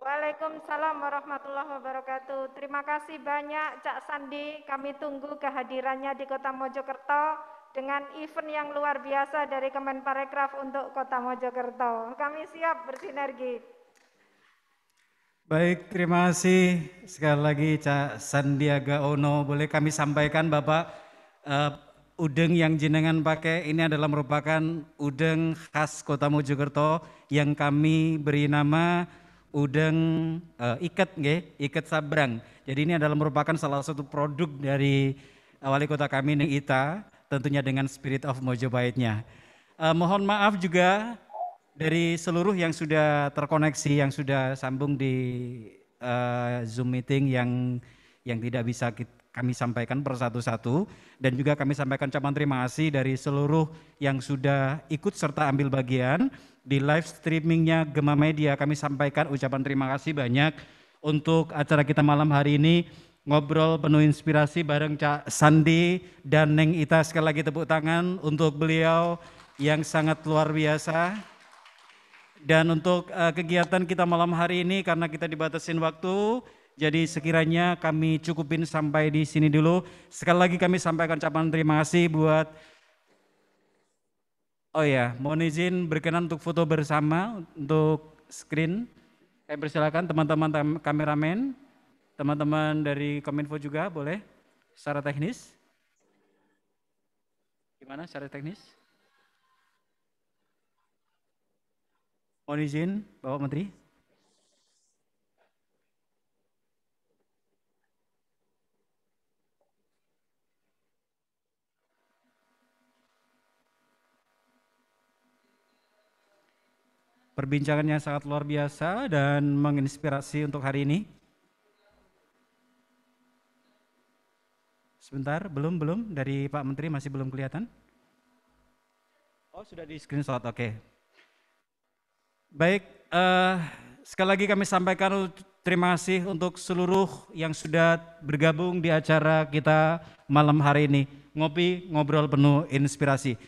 Waalaikumsalam warahmatullahi wabarakatuh. Terima kasih banyak Cak Sandi. Kami tunggu kehadirannya di Kota Mojokerto dengan event yang luar biasa dari Kemenparekraf untuk Kota Mojokerto. Kami siap bersinergi. Baik, terima kasih sekali lagi Cak Sandiaga Uno. Boleh kami sampaikan Bapak, udeng yang jenengan pakai ini adalah merupakan udeng khas Kota Mojokerto yang kami beri nama udeng iket, iket sabrang. Jadi ini adalah merupakan salah satu produk dari wali kota kami Ning Ita, tentunya dengan spirit of Mojopahitnya. Mohon maaf juga dari seluruh yang sudah terkoneksi, yang sudah sambung di Zoom meeting yang tidak bisa kami sampaikan per satu-satu, dan juga kami sampaikan ucapan terima kasih dari seluruh yang sudah ikut serta ambil bagian di live streamingnya Gema Media. Kami sampaikan ucapan terima kasih banyak untuk acara kita malam hari ini, ngobrol penuh inspirasi bareng Cak Sandi dan Ning Ita. Sekali lagi tepuk tangan untuk beliau yang sangat luar biasa. Dan untuk kegiatan kita malam hari ini, karena kita dibatasin waktu, jadi sekiranya kami cukupin sampai di sini dulu. Sekali lagi kami sampaikan ucapan terima kasih buat, oh ya, mohon izin berkenan untuk foto bersama untuk screen. Saya persilakan teman-teman kameramen, teman-teman dari Kominfo juga boleh secara teknis. Gimana secara teknis? Mohon izin Bapak Menteri. Perbincangannya sangat luar biasa dan menginspirasi untuk hari ini. Sebentar, belum dari Pak Menteri masih belum kelihatan. Oh, sudah di screenshot, oke. Baik, sekali lagi kami sampaikan terima kasih untuk seluruh yang sudah bergabung di acara kita malam hari ini. Ngopi, ngobrol penuh inspirasi.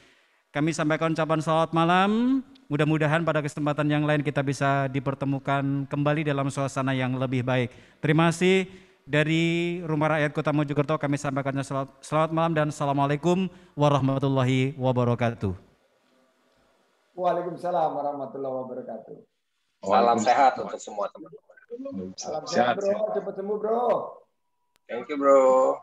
Kami sampaikan ucapan selamat malam. Mudah-mudahan pada kesempatan yang lain kita bisa dipertemukan kembali dalam suasana yang lebih baik. Terima kasih dari Rumah Rakyat Kota Mojokerto. Kami sampaikan selamat malam dan assalamualaikum warahmatullahi wabarakatuh. Waalaikumsalam warahmatullahi wabarakatuh. Salam sehat untuk semua teman-teman. Salam sehat bro, cepat sembuh bro. Thank you bro.